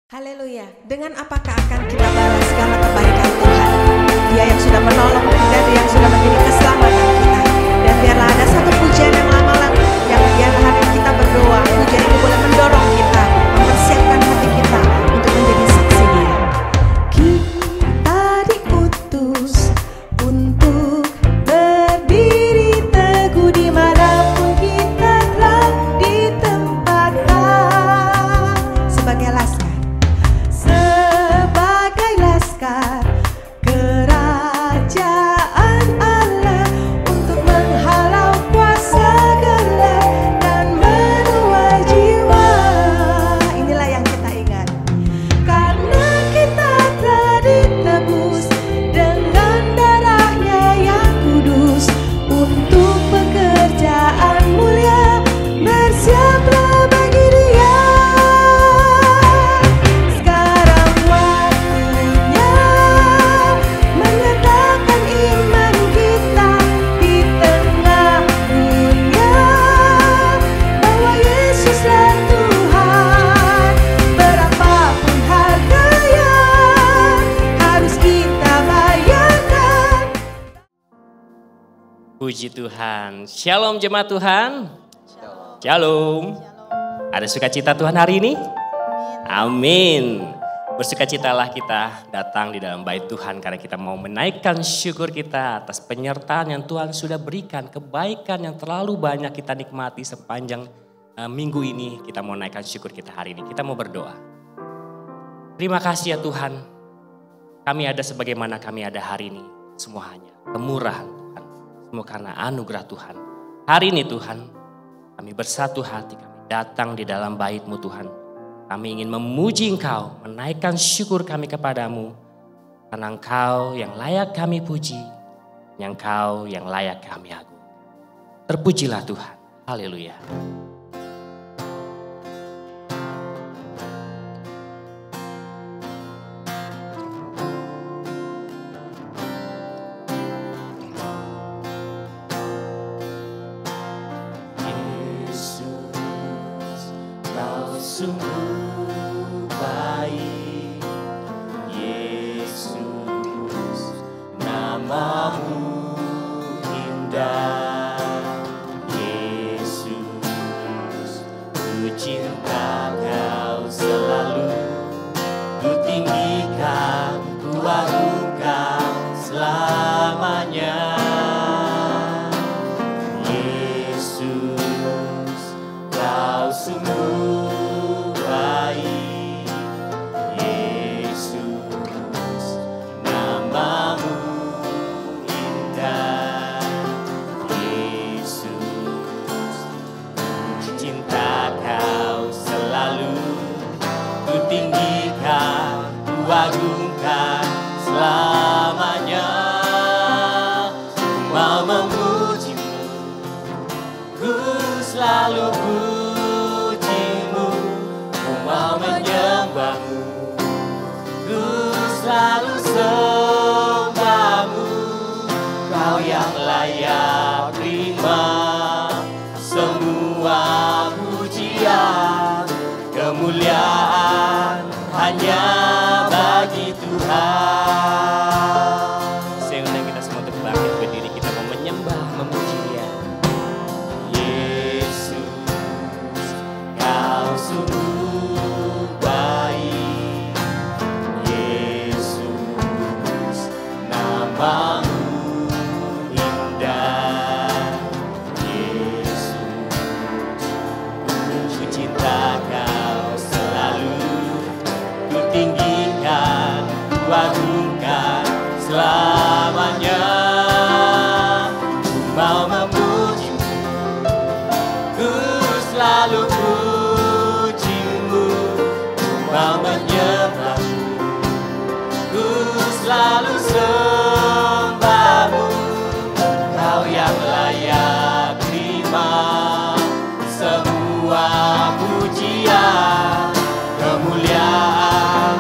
Haleluya. Dengan apakah akan kita balas segala kebaikan Tuhan? Dia yang sudah menolong dan yang sudah menjadi keselamatan kita. Dan biarlah ada satu pujian yang lama lalu, yang biar hari kita berdoa, pujian itu boleh mendorong kita, mempersiapkan hati kita untuk menjadi saksi Dia. Kita diutus untuk berdiri teguh dimanapun kita telah ditempatkan sebagai laskar. Sebagai laskar kerajaan Allah untuk menghalau kuasa gelap dan menuai jiwa. Inilah yang kita ingat. Karena kita telah ditebus dengan darahnya yang kudus untuk pekerjaan mulia, bersiaplah bagi Dia. Menyatakan iman kita di tengah dunia bahwa Yesuslah Tuhan. Berapapun harganya harus kita bayarkan. Puji Tuhan. Shalom jemaat Tuhan. Shalom. Ada sukacita Tuhan hari ini? Amin. Bersukacitalah kita datang di dalam bait Tuhan karena kita mau menaikkan syukur kita atas penyertaan yang Tuhan sudah berikan, kebaikan yang terlalu banyak kita nikmati sepanjang minggu ini. Kita mau naikkan syukur kita hari ini, kita mau berdoa. Terima kasih ya Tuhan, kami ada sebagaimana kami ada hari ini, semua hanya kemurahan Tuhan, semua karena anugerah Tuhan. Hari ini Tuhan, kami bersatu hati, kami datang di dalam bait-Mu Tuhan. Kami ingin memuji Engkau, menaikkan syukur kami kepadamu. Karena Engkau yang layak kami puji, Engkau yang layak kami agung. Terpujilah Tuhan. Haleluya. Yesus, Kau sungguh baik. Yesus, namamu indah. Yesus, ku cinta Kau selalu. Ku tinggikan, ku agungkan selamanya. Yesus, Kau sungguh baik. Yesus, namamu indah. Yesus, ku cinta Kau selalu. Ku tinggikan, ku agungkan selamanya. Ku mau memuji-Mu, ku selalu puji-Mu. Ku mau menyembah-Mu, ku selalu sembah-Mu. Kau yang layak terima semua pujian, kemuliaan hanya bagi Tuhan. Saya undang kita semua untuk bangkit berdiri, kita mau menyembah, memuji Dia. Yesus, Kau sungguh baik. Yesus, namamu indah. Yesus, ku cinta Kau selalu. Ku tinggikan, ku agungkan selamanya. Ku mau memuji-Mu, ku selalu puji-Mu. Ku mau menyembah-Mu, ku selalu sembah-Mu. Kau yang layak terima semua pujian, kemuliaan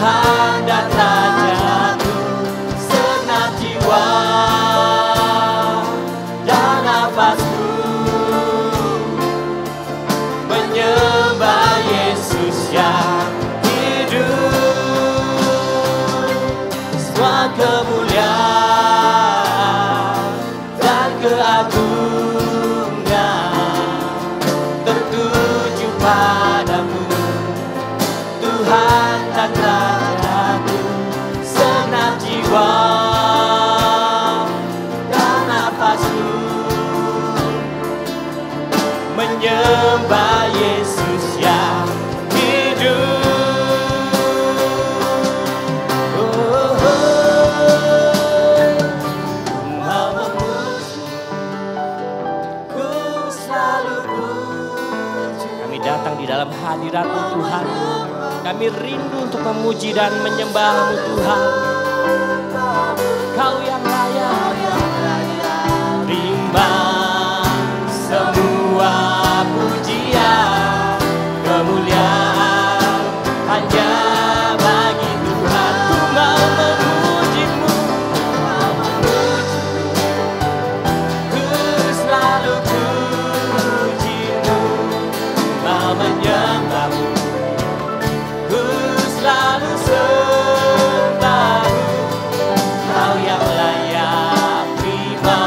Tuhan dan Rajaku, segenap jiwa dan nafasku menyembah Yesus yang hidup. Semua kemuliaan dan keagungan tertuju padamu, Tuhan dan Rajaku, segenap jiwa dan nafasku menyembah Yesus yang hidup. Kami datang di dalam hadirat-Mu Tuhan. Kami rindu untuk memuji dan menyembah-Mu Tuhan. Kau yang layak, terima semua pujian, kemuliaan hanya bagi Tuhan. Ku mau memuji-Mu, ku selalu puji-Mu, mau menyembah-Mu, ku selalu sembah-Mu. Kau yang layak terima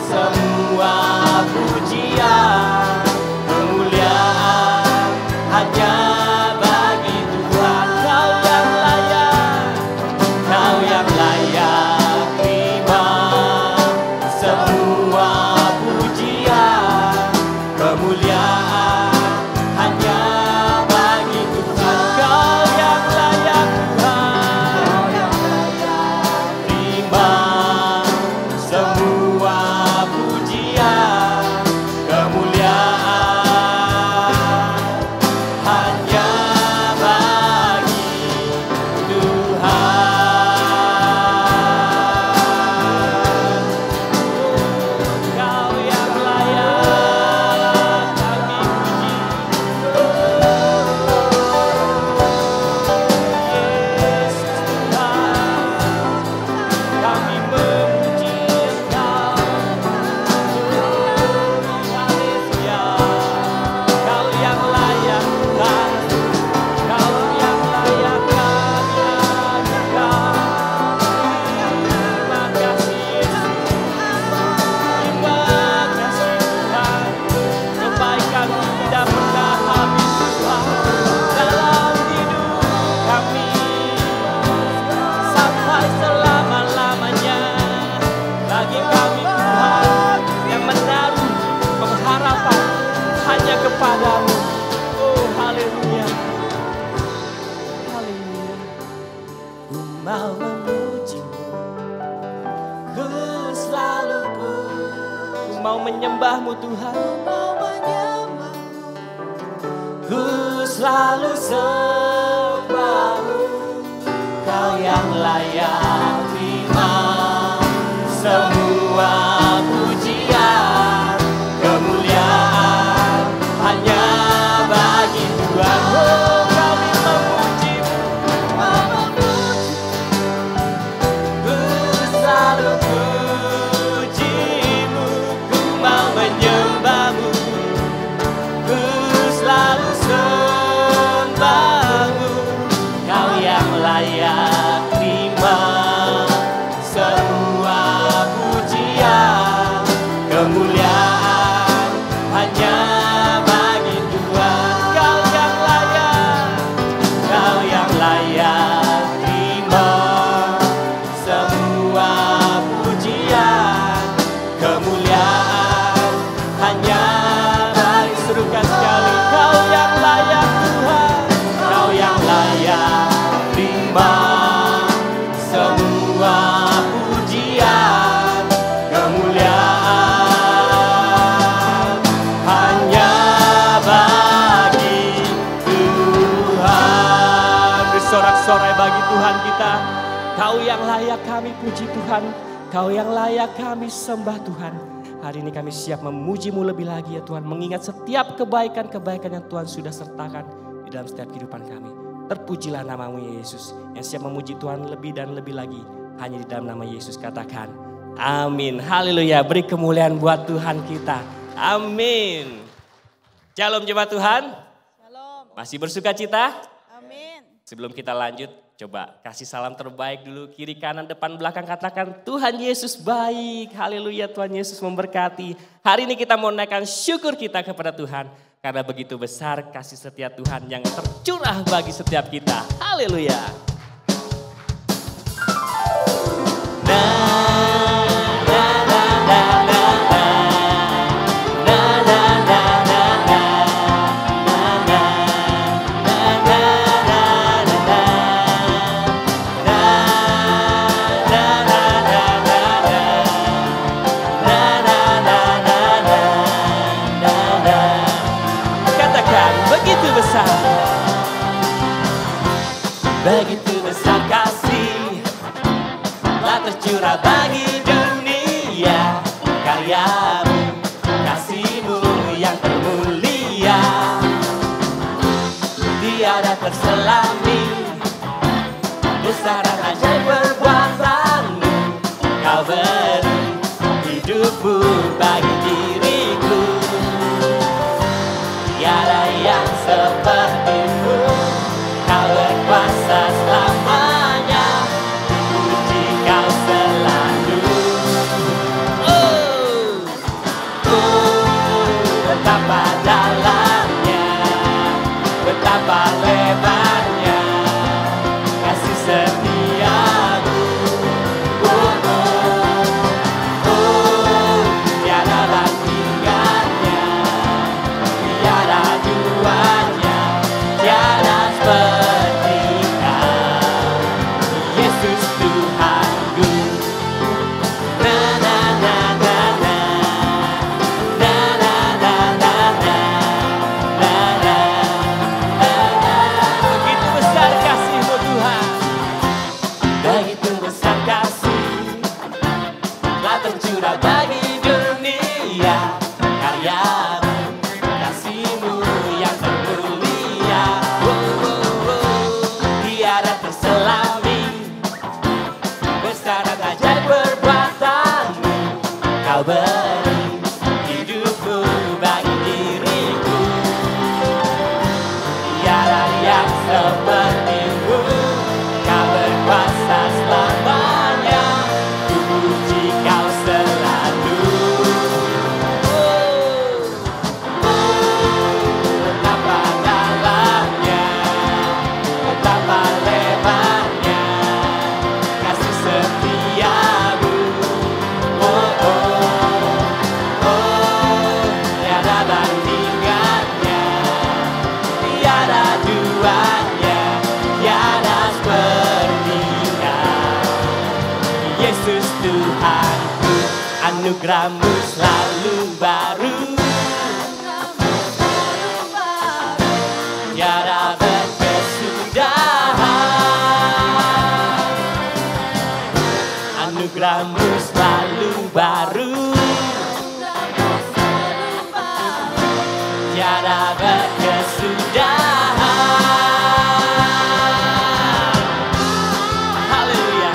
semua pujian, kemuliaan hanya bagi Tuhan. Kau yang layak, Kau yang layak terima semua pujian, kemuliaan hanya bagi Tuhan. Kau yang layak Tuhan, terima semua pujian, kemuliaan hanya bagi Tuhan. Kau yang layak kami puji, Yesus Tuhan, kami memuji Engkau. Haleluya. Kau yang layak Tuhan, Kau yang layak kami ajukan. Terima kasih Yesus, terima kasih Tuhan. Kebaikan-Mu tidak pernah habis Tuhan dalam hidup kami sampai selama-lamanya. Bagi kami Tuhan yang menaruh pengharapan hanya kepada-Mu. Oh haleluya, haleluya. Ku mau memuji-Mu, ku selalu ku mau menyembah-Mu Tuhan, ku selalu sembah-Mu. Kau yang layak terima semua pujian, kemuliaan hanya bagi Tuhan. Oh kami memuji-Mu, ku selalu puji-Mu, ku mau menyembah-Mu, ku selalu sembah-Mu. Kau yang layak terima semua pujian, kemuliaan hanya bagi Tuhan. Kau yang layak, Kau yang layak terima semua pujian, kemuliaan hanya bagi. Serukan sekali, Kau yang layak Tuhan, Kau yang layak terima semua pujian, kemuliaan hanya bagi Tuhan. Bersorak-sorai bagi Tuhan kita. Kau yang layak kami puji Tuhan, Kau yang layak kami sembah Tuhan. Hari ini kami siap memuji-Mu lebih lagi ya Tuhan, mengingat setiap kebaikan-kebaikan yang Tuhan sudah sertakan di dalam setiap kehidupan kami. Terpujilah namamu Yesus. Yang siap memuji Tuhan lebih dan lebih lagi. Hanya di dalam nama Yesus katakan. Amin. Haleluya. Beri kemuliaan buat Tuhan kita. Amin. Shalom jemaat Tuhan. Shalom. Masih bersuka cita? Amin. Sebelum kita lanjut, coba kasih salam terbaik dulu. Kiri, kanan, depan, belakang. Katakan Tuhan Yesus baik. Haleluya, Tuhan Yesus memberkati. Hari ini kita mau naikkan syukur kita kepada Tuhan. Karena begitu besar kasih setia Tuhan yang tercurah bagi setiap kita. Haleluya. Begitu besar kasih telah tercurah bagi dunia, karyamu, kasihmu yang termulia, tiada terselami, besar dan ajaib perbuatanmu, kau beri hidupmu bagi diriku, tiada yang sepertimu. Kau berkuasa selamanya, puji kau selalu. Betapa dalamnya, betapa lebarnya kasih setiamu. Tiada bandingannya, tiada duanya, tiada seperti kau, Yesus Tuhanku. Na na na na na, na na na na na, na na na na. Begitu besar kasih-Mu Tuhan, begitu besar kasih telah tercurah bagi dunia, karya-Mu, kasih-Mu yang termulia. Tiada terselami, besar dan ajaib perbuatanmu, kau beri hidupmu bagi diriku, tiada yang sepertimu, kau berkuasa selamanya, ku puji kau selalu. Betapa dalamnya, betapa lebarnya kasih setiamu. Tiada bandingannya, tiada duanya, tiada seperti kau, Yesus Tuhanku. Anugerah-Mu selalu baru, tiada berkesudahan. Anugerah-Mu selalu baru, tiada berkesudahan. Haleluya.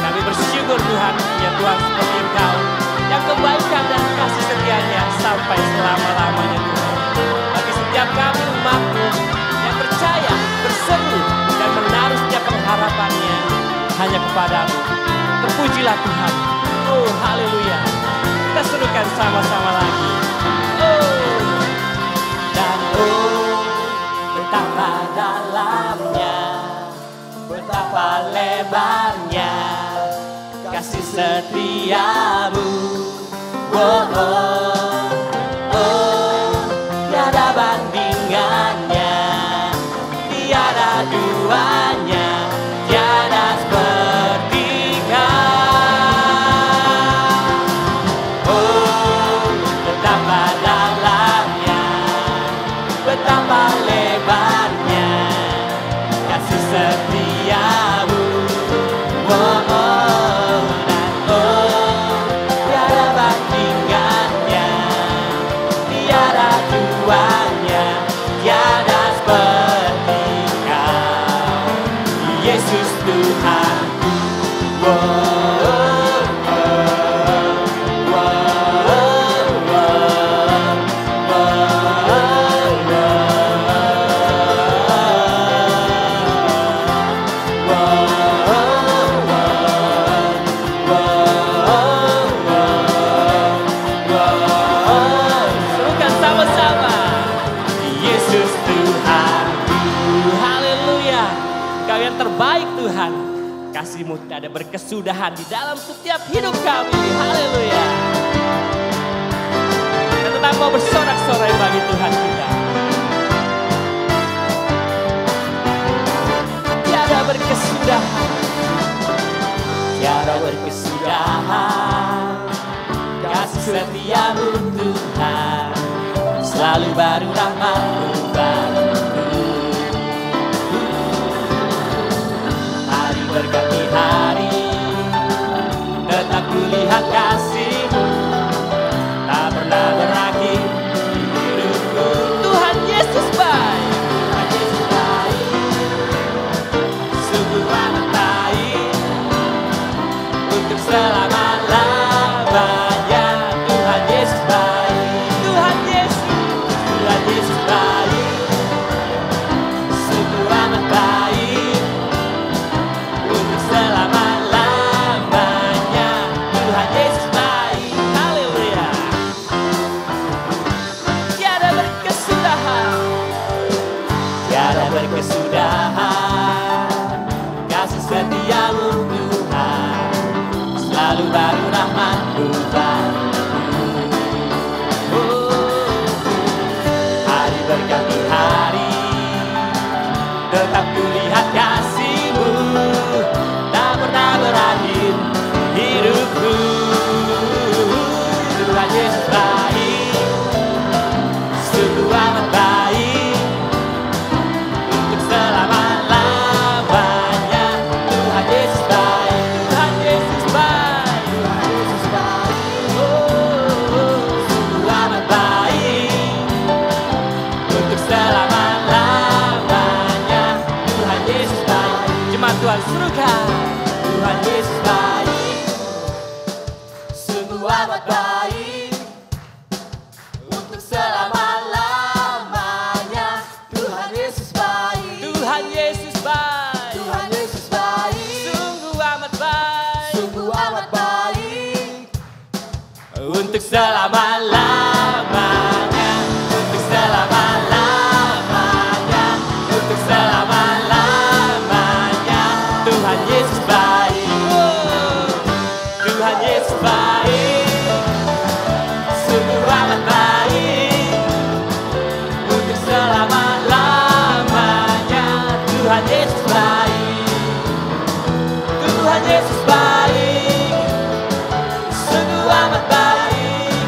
Kami bersyukur Tuhan, ya Tuhan seperti Engkau, yang kebaikan dan kasih setianya sampai selama-lamanya Tuhan. Bagi setiap kami umat-Mu yang percaya, berseru, dan menaruh setiap pengharapannya hanya kepadamu. Terpujilah Tuhan. Oh haleluya. Kita serukan sama-sama lagi. Dan betapa dalamnya, betapa lebarnya kasih setiamu. Tiada bandingannya, tiada duanya, tiada seperti kau. Betapa dalamnya, betapa lebarnya kasih setiamu. Tiada bandingannya, tiada duanya, tiada seperti kau. Yesus Tuhanku. Wow, wow, wow, wow, wow, serukan sama-sama. Yesus Tuhanku. Haleluya. Kau yang terbaik Tuhan. Kasih-Mu tak ada berkesudahan di dalam setiap hidup kami. Haleluya. Kita tetap mau bersorak-sorai bagi Tuhan kita. Tiada berkesudahan. Tiada berkesudahan. Kasih setia-Mu Tuhan. Selalu baru rahmat-Mu bagiku. Hari berganti hari, tetap kulihat kasih-Mu, tak pernah berakhir di hidupku. Tuhan Yesus baik, Tuhan Yesus baik, sungguh amat baik, untuk selama-lamanya. Tuhan Yesus baik, Tuhan Yesus baik, sungguh amat baik, untuk selama-lamanya. Tuhan Yesus baik, haleluya. Tiada berkesudahan, tiada berkesudahan, kasih setia-Mu Tuhan, selalu baru rahmat-Mu bagiku. Hari berganti hari, tetap kulihat kasih-Mu, tak pernah berakhir hidupku. Tuhan Yesus baik, sungguh amat baik, untuk selama-lamanya. Tuhan Yesus baik, Tuhan Yesus baik, Tuhan Yesus baik, sungguh amat baik, untuk selama-lamanya. Tuhan Yesus baik. Jemaat Tuhan serukan, Tuhan Yesus baik, sungguh amat baik, untuk selama-lamanya. Tuhan Yesus baik, Tuhan Yesus baik, Tuhan Yesus baik, sungguh amat baik, sungguh amat baik, untuk selama-lamanya, untuk selama-lamanya, untuk selama-lamanya. Tuhan Yesus baik, Tuhan Yesus baik, sungguh amat baik, untuk selama-lamanya. Tuhan Yesus baik, Tuhan Yesus baik, sungguh amat baik,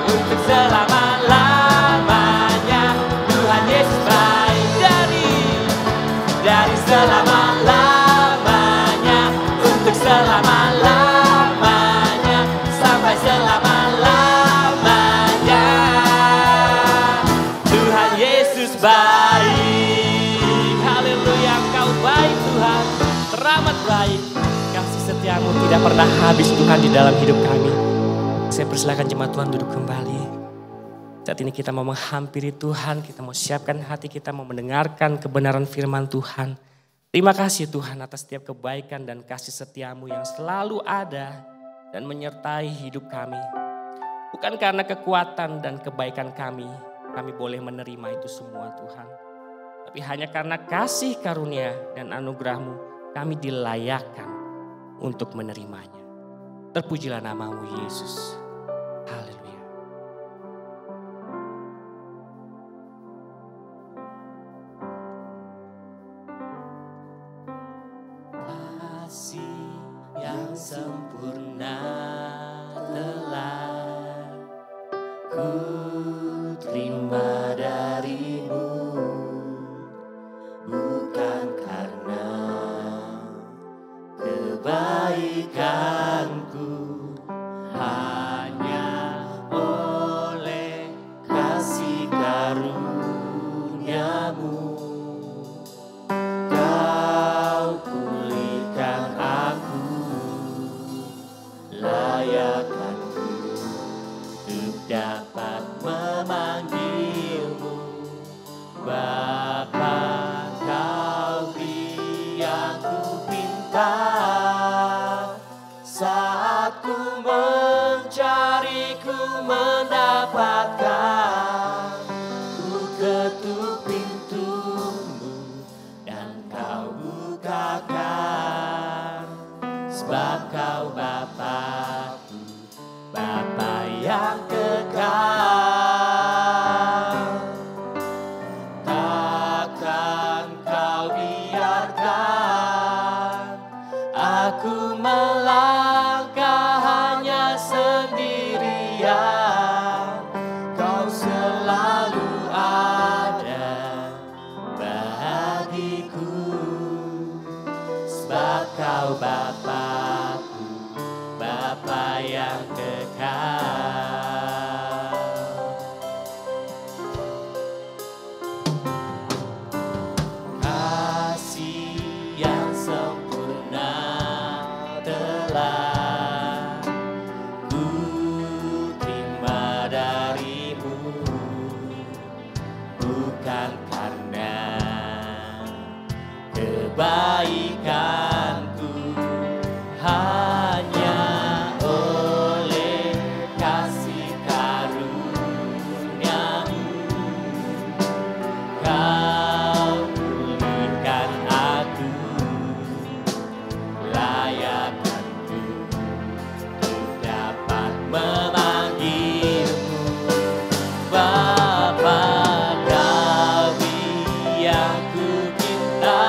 untuk selama-lamanya. Tuhan Yesus baik, dari selama-lamanya, untuk selama-lamanya, sampai selama-lamanya. Tuhan Yesus baik, haleluya. Engkau baik Tuhan, teramat baik. Kasih setia-Mu tidak pernah habis Tuhan di dalam hidup kami. Saya persilakan jemaat Tuhan duduk kembali. Saat ini kita mau menghampiri Tuhan, kita mau siapkan hati kita, mau mendengarkan kebenaran firman Tuhan. Terima kasih Tuhan atas setiap kebaikan dan kasih setia-Mu yang selalu ada dan menyertai hidup kami. Bukan karena kekuatan dan kebaikan kami boleh menerima itu semua Tuhan. Tapi hanya karena kasih karunia dan anugerah-Mu, kami dilayakkan untuk menerimanya. Terpujilah nama-Mu Yesus. Haleluya. Kasih yang sempurna telah ku terima dari-Mu, bukan karena kebaikanku, hanya oleh kasih karunia-Mu. mendapatkan. Ku ketuk pintumu dan kau bukakan. Sebab kau Bapa-Ku, Bapa yang kekal. Takkan kau biarkan aku melangkah hanya sendirian. Kau selalu ada bagiku. Sebab kau Bapa-Ku, Bapa yang kekal. Kasih yang sempurna telah ku terima darimu, bukan karena kebaikanku, hanya oleh kasih karunia-Mu. Kau pulihkan aku, layakkanku untuk dapat memanggilmu Bapa. Kau yang ku cinta,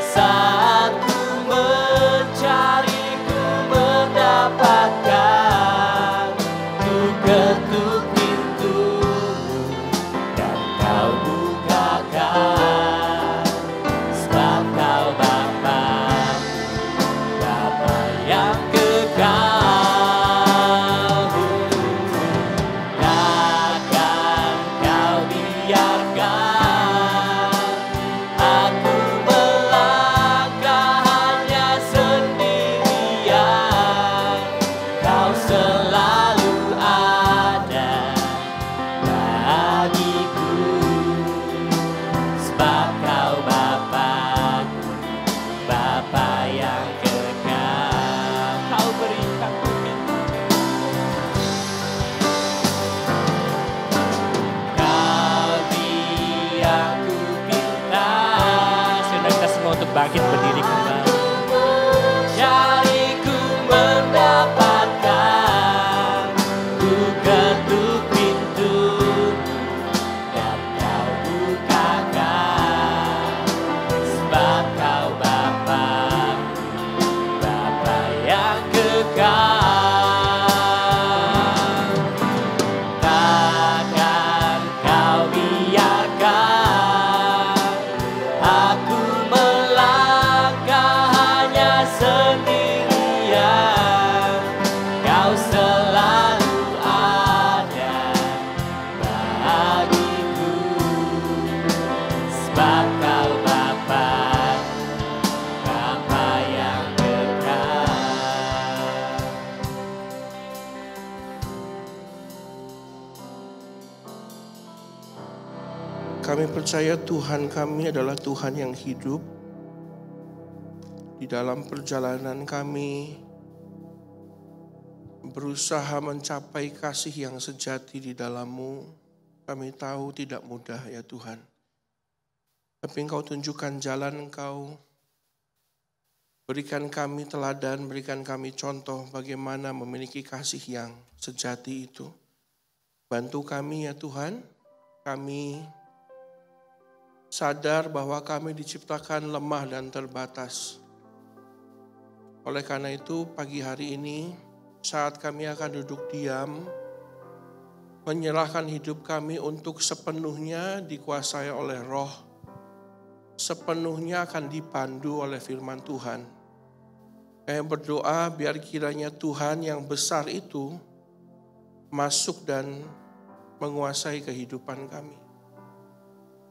saat ku mencari ku mendapatkan. Ku ketuk pintumu dan kau bukakan. Sebab kau Bapa-Ku, Bapa yang kekal. Takkan kau biarkan aku melangkah hanya sendirian. Kau selalu ada bagiku. Sebab kau Bapa-Ku, Bapa yang kekal. Kau berikan ku kau yang ku pinta. Sudah kita semua untuk bangkit berdiri kembali. Cari ku mendapatkan. Ku ketuk pintu dan kau bukakan. Sebab kau Bapa-Ku, Bapa yang kekal. Takkan kau biarkan aku melangkah hanya sendirian. Kau selalu ada bagiku. Sebab kau Bapa-Ku, Bapa yang kekal. Kami percaya Tuhan kami adalah Tuhan yang hidup. Di dalam perjalanan kami berusaha mencapai kasih yang sejati di dalam-Mu, kami tahu tidak mudah ya Tuhan. Tapi Engkau tunjukkan jalan Engkau, berikan kami teladan, berikan kami contoh bagaimana memiliki kasih yang sejati itu. Bantu kami ya Tuhan, kami sadar bahwa kami diciptakan lemah dan terbatas. Oleh karena itu pagi hari ini saat kami akan duduk diam, menyerahkan hidup kami untuk sepenuhnya dikuasai oleh Roh, sepenuhnya akan dipandu oleh firman Tuhan. Kami berdoa biar kiranya Tuhan yang besar itu masuk dan menguasai kehidupan kami.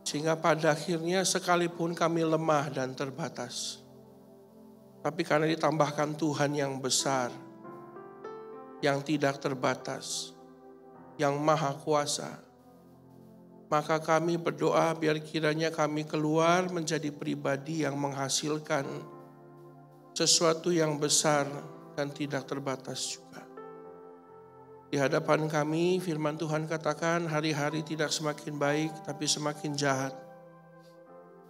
Sehingga pada akhirnya sekalipun kami lemah dan terbatas, tapi karena ditambahkan Tuhan yang besar, yang tidak terbatas, yang maha kuasa, maka kami berdoa biar kiranya kami keluar menjadi pribadi yang menghasilkan sesuatu yang besar dan tidak terbatas juga. Di hadapan kami firman Tuhan katakan hari-hari tidak semakin baik tapi semakin jahat.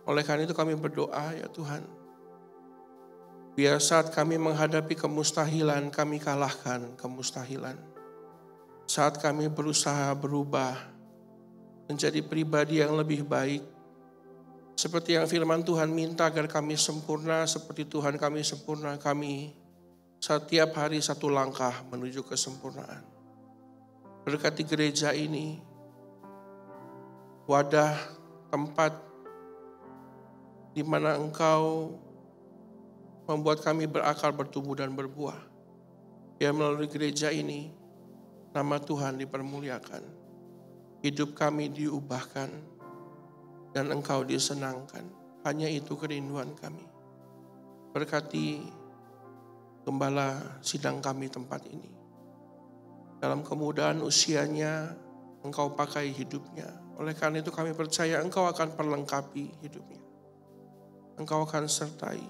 Oleh karena itu kami berdoa ya Tuhan. Biar saat kami menghadapi kemustahilan kami kalahkan kemustahilan. Saat kami berusaha berubah menjadi pribadi yang lebih baik. Seperti yang firman Tuhan minta agar kami sempurna seperti Tuhan kami sempurna. Kami setiap hari satu langkah menuju kesempurnaan. Berkati gereja ini, wadah tempat di mana Engkau membuat kami berakar, bertumbuh dan berbuah. Ya melalui gereja ini, nama Tuhan dipermuliakan. Hidup kami diubahkan dan Engkau disenangkan. Hanya itu kerinduan kami. Berkati gembala sidang kami tempat ini. Dalam kemudahan usianya, Engkau pakai hidupnya. Oleh karena itu kami percaya Engkau akan perlengkapi hidupnya. Engkau akan sertai.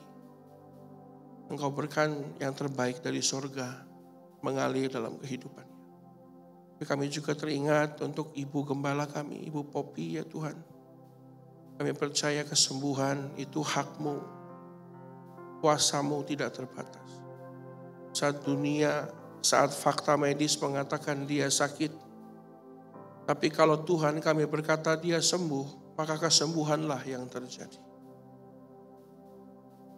Engkau berikan yang terbaik dari surga mengalir dalam kehidupannya. Tapi kami juga teringat untuk Ibu Gembala kami, Ibu Popi ya Tuhan. Kami percaya kesembuhan itu hak-Mu. Kuasa-Mu tidak terbatas. Saat fakta medis mengatakan dia sakit. Tapi kalau Tuhan kami berkata dia sembuh, maka kesembuhanlah yang terjadi.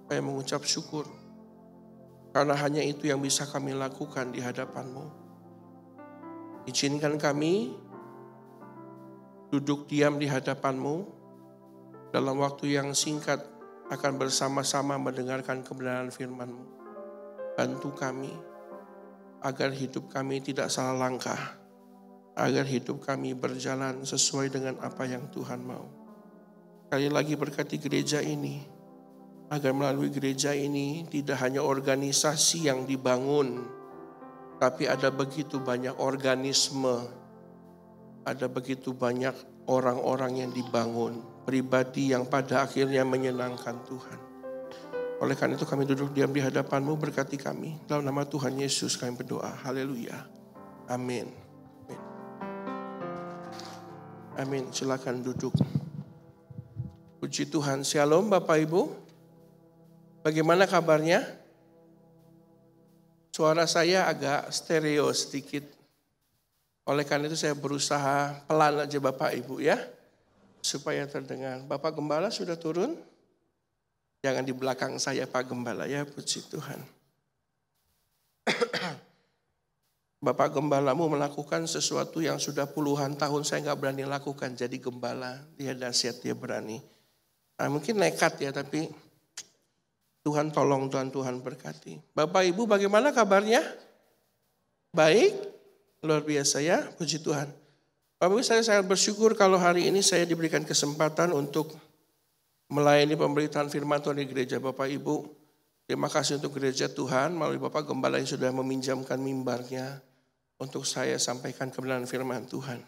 Saya mengucap syukur. Karena hanya itu yang bisa kami lakukan di hadapan-Mu. Izinkan kami duduk diam di hadapan-Mu. Dalam waktu yang singkat akan bersama-sama mendengarkan kebenaran firman-Mu. Bantu kami. Agar hidup kami tidak salah langkah. Agar hidup kami berjalan sesuai dengan apa yang Tuhan mau. Sekali lagi berkati gereja ini. Agar melalui gereja ini tidak hanya organisasi yang dibangun. Tapi ada begitu banyak organisme. Ada begitu banyak orang-orang yang dibangun. Pribadi yang pada akhirnya menyenangkan Tuhan. Oleh karena itu kami duduk diam di hadapan-Mu, berkati kami. Dalam nama Tuhan Yesus kami berdoa. Haleluya. Amin. Amin. Silakan duduk. Puji Tuhan. Shalom Bapak Ibu. Bagaimana kabarnya? Suara saya agak stereo sedikit. Oleh karena itu saya berusaha pelan aja Bapak Ibu ya. Supaya terdengar. Bapak Gembala sudah turun? Jangan di belakang saya Pak Gembala ya, puji Tuhan. Bapak Gembalamu melakukan sesuatu yang sudah puluhan tahun saya gak berani lakukan. Jadi gembala, dia dahsyat, dia berani. Nah, mungkin nekat ya, tapi Tuhan tolong, Tuhan berkati. Bapak Ibu bagaimana kabarnya? Baik, luar biasa ya, puji Tuhan. Bapak Ibu saya sangat bersyukur kalau hari ini saya diberikan kesempatan untuk melayani pemberitaan firman Tuhan di gereja Bapak Ibu. Terima kasih untuk gereja Tuhan melalui Bapak Gembala yang sudah meminjamkan mimbarnya untuk saya sampaikan kebenaran firman Tuhan.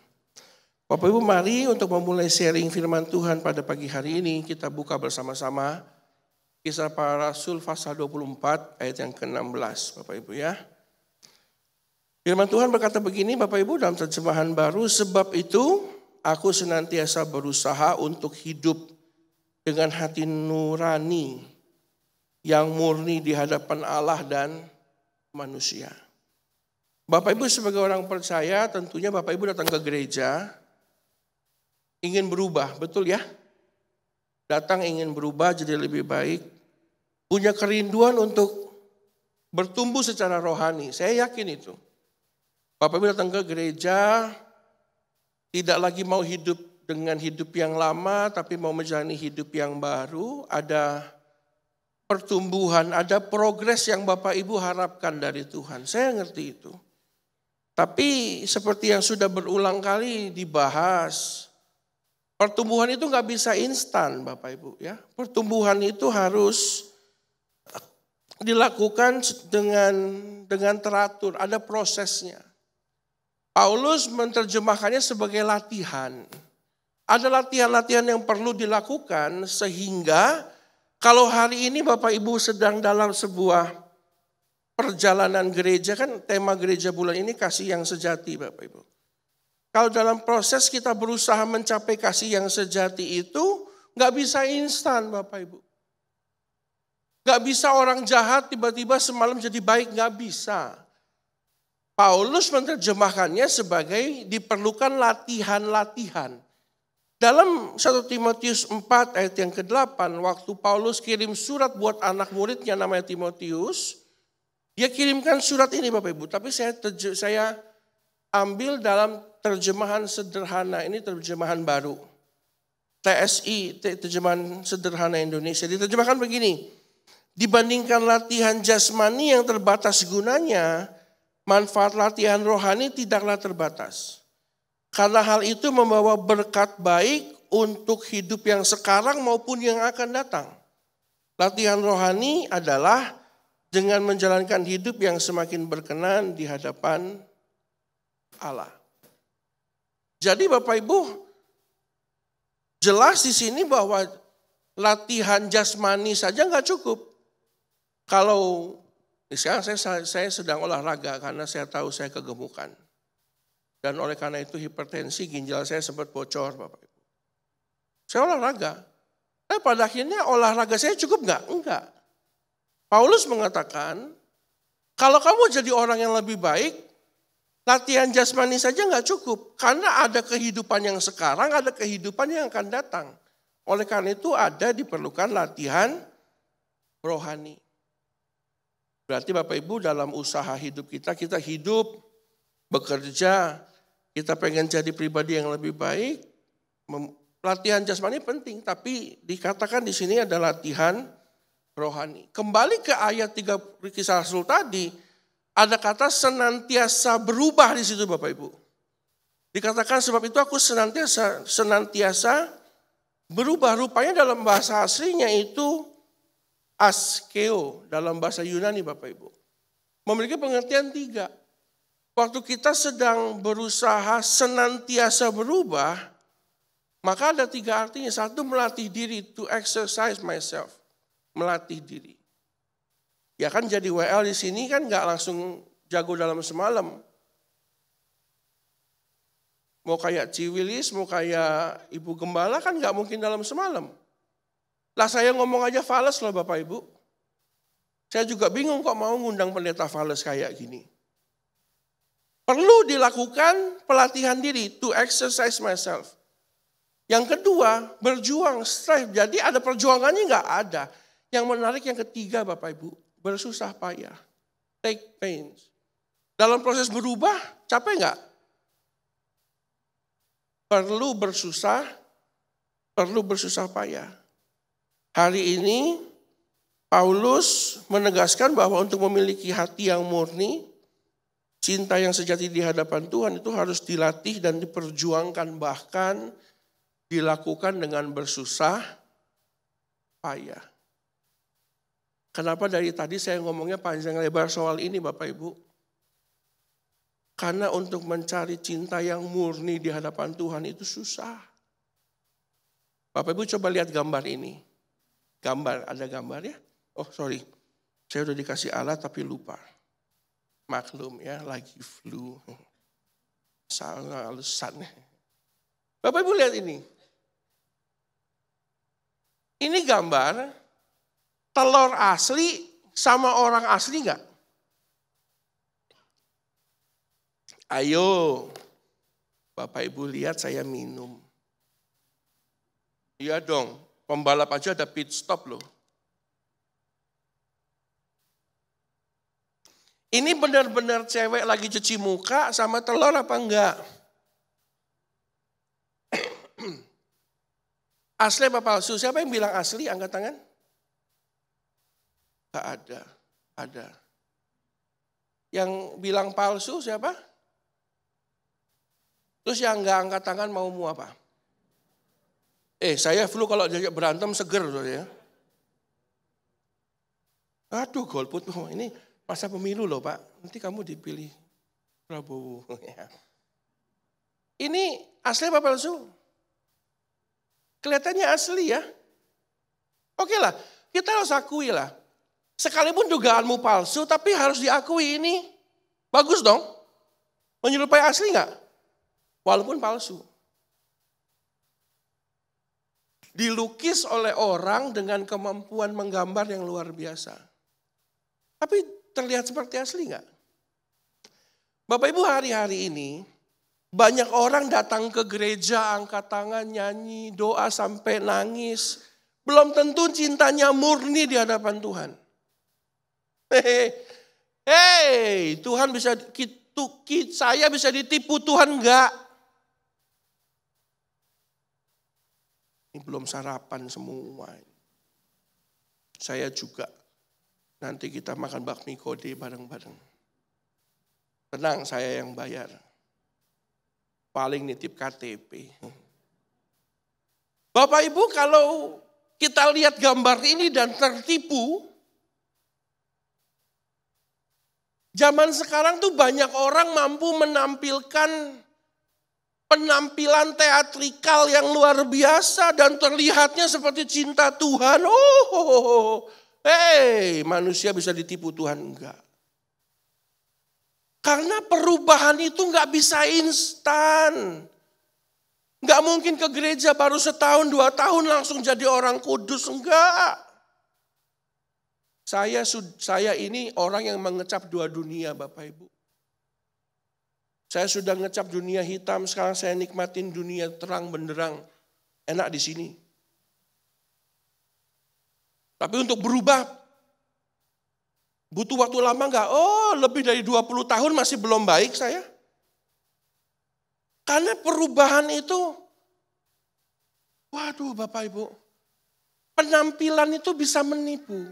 Bapak Ibu mari untuk memulai sharing firman Tuhan pada pagi hari ini kita buka bersama-sama Kisah Para Rasul pasal 24 ayat yang ke-16 Bapak Ibu ya. Firman Tuhan berkata begini Bapak Ibu dalam terjemahan baru, sebab itu aku senantiasa berusaha untuk hidup dengan hati nurani yang murni di hadapan Allah dan manusia. Bapak Ibu sebagai orang percaya tentunya Bapak Ibu datang ke gereja ingin berubah, betul ya? Datang ingin berubah jadi lebih baik. Punya kerinduan untuk bertumbuh secara rohani, saya yakin itu. Bapak Ibu datang ke gereja tidak lagi mau hidup dengan hidup yang lama, tapi mau menjalani hidup yang baru, ada pertumbuhan, ada progres yang Bapak Ibu harapkan dari Tuhan. Saya ngerti itu. Tapi seperti yang sudah berulang kali dibahas, pertumbuhan itu nggak bisa instan Bapak Ibu ya. Pertumbuhan itu harus dilakukan dengan teratur, ada prosesnya. Paulus menerjemahkannya sebagai latihan. Ada latihan-latihan yang perlu dilakukan sehingga kalau hari ini Bapak Ibu sedang dalam sebuah perjalanan gereja, kan tema gereja bulan ini kasih yang sejati Bapak Ibu. Kalau dalam proses kita berusaha mencapai kasih yang sejati itu gak bisa instan Bapak Ibu. Gak bisa orang jahat tiba-tiba semalam jadi baik, gak bisa. Paulus menerjemahkannya sebagai diperlukan latihan-latihan. Dalam 1 Timotius 4 ayat yang ke-8, waktu Paulus kirim surat buat anak muridnya namanya Timotius, dia kirimkan surat ini Bapak Ibu, tapi saya ambil dalam terjemahan sederhana, ini terjemahan baru. TSI, terjemahan sederhana Indonesia, diterjemahkan begini, dibandingkan latihan jasmani yang terbatas gunanya, manfaat latihan rohani tidaklah terbatas. Karena hal itu membawa berkat baik untuk hidup yang sekarang maupun yang akan datang. Latihan rohani adalah dengan menjalankan hidup yang semakin berkenan di hadapan Allah. Jadi Bapak Ibu, jelas di sini bahwa latihan jasmani saja nggak cukup. Kalau sekarang saya sedang olahraga karena saya tahu saya kegemukan. Dan oleh karena itu hipertensi ginjal saya sempat bocor Bapak Ibu. Saya olahraga. Pada akhirnya olahraga saya cukup enggak? Enggak. Paulus mengatakan, kalau kamu jadi orang yang lebih baik, latihan jasmani saja enggak cukup. Karena ada kehidupan yang sekarang, ada kehidupan yang akan datang. Oleh karena itu diperlukan latihan rohani. Berarti Bapak Ibu dalam usaha hidup kita hidup, bekerja, kita pengen jadi pribadi yang lebih baik, latihan jasmani penting, tapi dikatakan di sini ada latihan rohani. Kembali ke ayat 3 Kisah Rasul tadi, ada kata senantiasa berubah di situ Bapak Ibu. Dikatakan sebab itu aku senantiasa berubah. Rupanya dalam bahasa aslinya itu askeo dalam bahasa Yunani Bapak Ibu. Memiliki pengertian 3. Waktu kita sedang berusaha senantiasa berubah, maka ada 3 artinya. 1, melatih diri, to exercise myself. Melatih diri. Ya kan jadi WL di sini kan gak langsung jago dalam semalam. Mau kayak Ciwilis, mau kayak Ibu Gembala kan gak mungkin dalam semalam. Lah saya ngomong aja fales loh Bapak Ibu. Saya juga bingung kok mau ngundang pendeta fales kayak gini. Perlu dilakukan pelatihan diri, to exercise myself. Yang kedua, berjuang, strive. Jadi ada perjuangannya enggak ada. Yang menarik yang ketiga Bapak Ibu, bersusah payah. Take pains. Dalam proses berubah, capek enggak? Perlu bersusah payah. Hari ini Paulus menegaskan bahwa untuk memiliki hati yang murni, cinta yang sejati di hadapan Tuhan itu harus dilatih dan diperjuangkan, bahkan dilakukan dengan bersusah payah. Kenapa dari tadi saya ngomongnya panjang lebar soal ini Bapak Ibu? Karena untuk mencari cinta yang murni di hadapan Tuhan itu susah. Bapak Ibu coba lihat gambar ini. Ada gambar ya? Oh sorry, saya udah dikasih alat tapi lupa. Maklum ya, lagi flu. Salah alasan. Bapak Ibu lihat ini. Ini gambar telur asli sama orang asli enggak? Ayo, Bapak Ibu lihat saya minum. Iya dong, pembalap aja ada pit stop loh. Ini benar-benar cewek lagi cuci muka sama telur apa enggak? Asli apa palsu? Siapa yang bilang asli? Angkat tangan. Enggak ada. Ada. Yang bilang palsu siapa? Terus yang enggak angkat tangan mau apa? Saya flu kalau diajak berantem seger loh ya. Aduh golput, ini masa pemilu loh Pak, nanti kamu dipilih Prabowo. Ini asli apa palsu? Kelihatannya asli ya. Oke lah, kita harus akui lah. Sekalipun dugaanmu palsu, tapi harus diakui ini bagus dong. Menyerupai asli enggak? Walaupun palsu. Dilukis oleh orang dengan kemampuan menggambar yang luar biasa. Tapi terlihat seperti asli enggak? Bapak Ibu, hari-hari ini banyak orang datang ke gereja, angkat tangan, nyanyi, doa sampai nangis. Belum tentu cintanya murni di hadapan Tuhan. Hei, Tuhan bisa, saya bisa ditipu, Tuhan enggak. Ini belum sarapan semua. Saya juga. Nanti kita makan bakmi kode bareng-bareng. Tenang, saya yang bayar. Paling nitip KTP. Bapak Ibu, kalau kita lihat gambar ini dan tertipu, zaman sekarang tuh banyak orang mampu menampilkan penampilan teatrikal yang luar biasa dan terlihatnya seperti cinta Tuhan. Manusia bisa ditipu, Tuhan enggak. Karena perubahan itu nggak bisa instan. Nggak mungkin ke gereja baru setahun, 2 tahun langsung jadi orang kudus, enggak. Saya ini orang yang mengecap 2 dunia, Bapak Ibu. Saya sudah ngecap dunia hitam, sekarang saya nikmatin dunia terang benderang. Enak di sini. Tapi untuk berubah, butuh waktu lama enggak? Lebih dari 20 tahun masih belum baik saya. Karena perubahan itu, waduh Bapak Ibu, penampilan itu bisa menipu.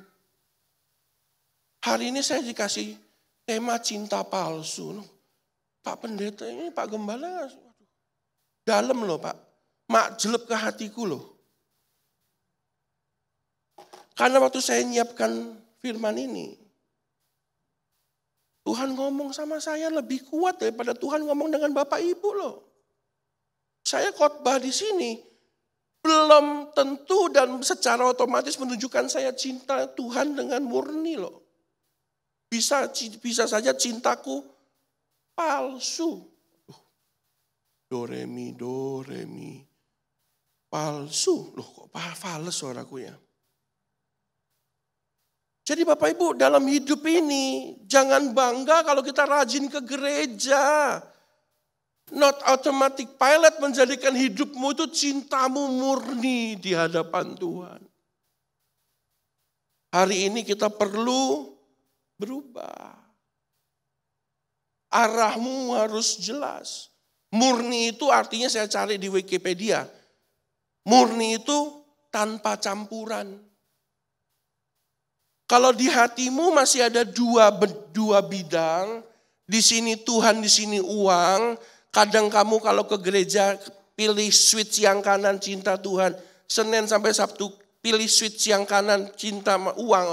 Hari ini saya dikasih tema cinta palsu. Pak Pendeta ini, Pak Gembala, dalam loh Pak, makjeleb ke hatiku loh. Karena waktu saya nyiapkan firman ini, Tuhan ngomong sama saya lebih kuat daripada Tuhan ngomong dengan Bapak Ibu loh. Saya khotbah di sini belum tentu dan secara otomatis menunjukkan saya cinta Tuhan dengan murni loh. Bisa saja cintaku palsu. Do re mi palsu. Loh kok fales suaraku ya. Jadi Bapak Ibu, dalam hidup ini jangan bangga kalau kita rajin ke gereja. Not automatic pilot menjadikan hidupmu itu cintamu murni di hadapan Tuhan. Hari ini kita perlu berubah. Arahmu harus jelas. Murni itu artinya saya cari di Wikipedia. Murni itu tanpa campuran. Kalau di hatimu masih ada dua bidang, di sini Tuhan, di sini uang. Kadang kamu kalau ke gereja pilih switch yang kanan cinta Tuhan. Senin sampai Sabtu pilih switch yang kanan cinta uang.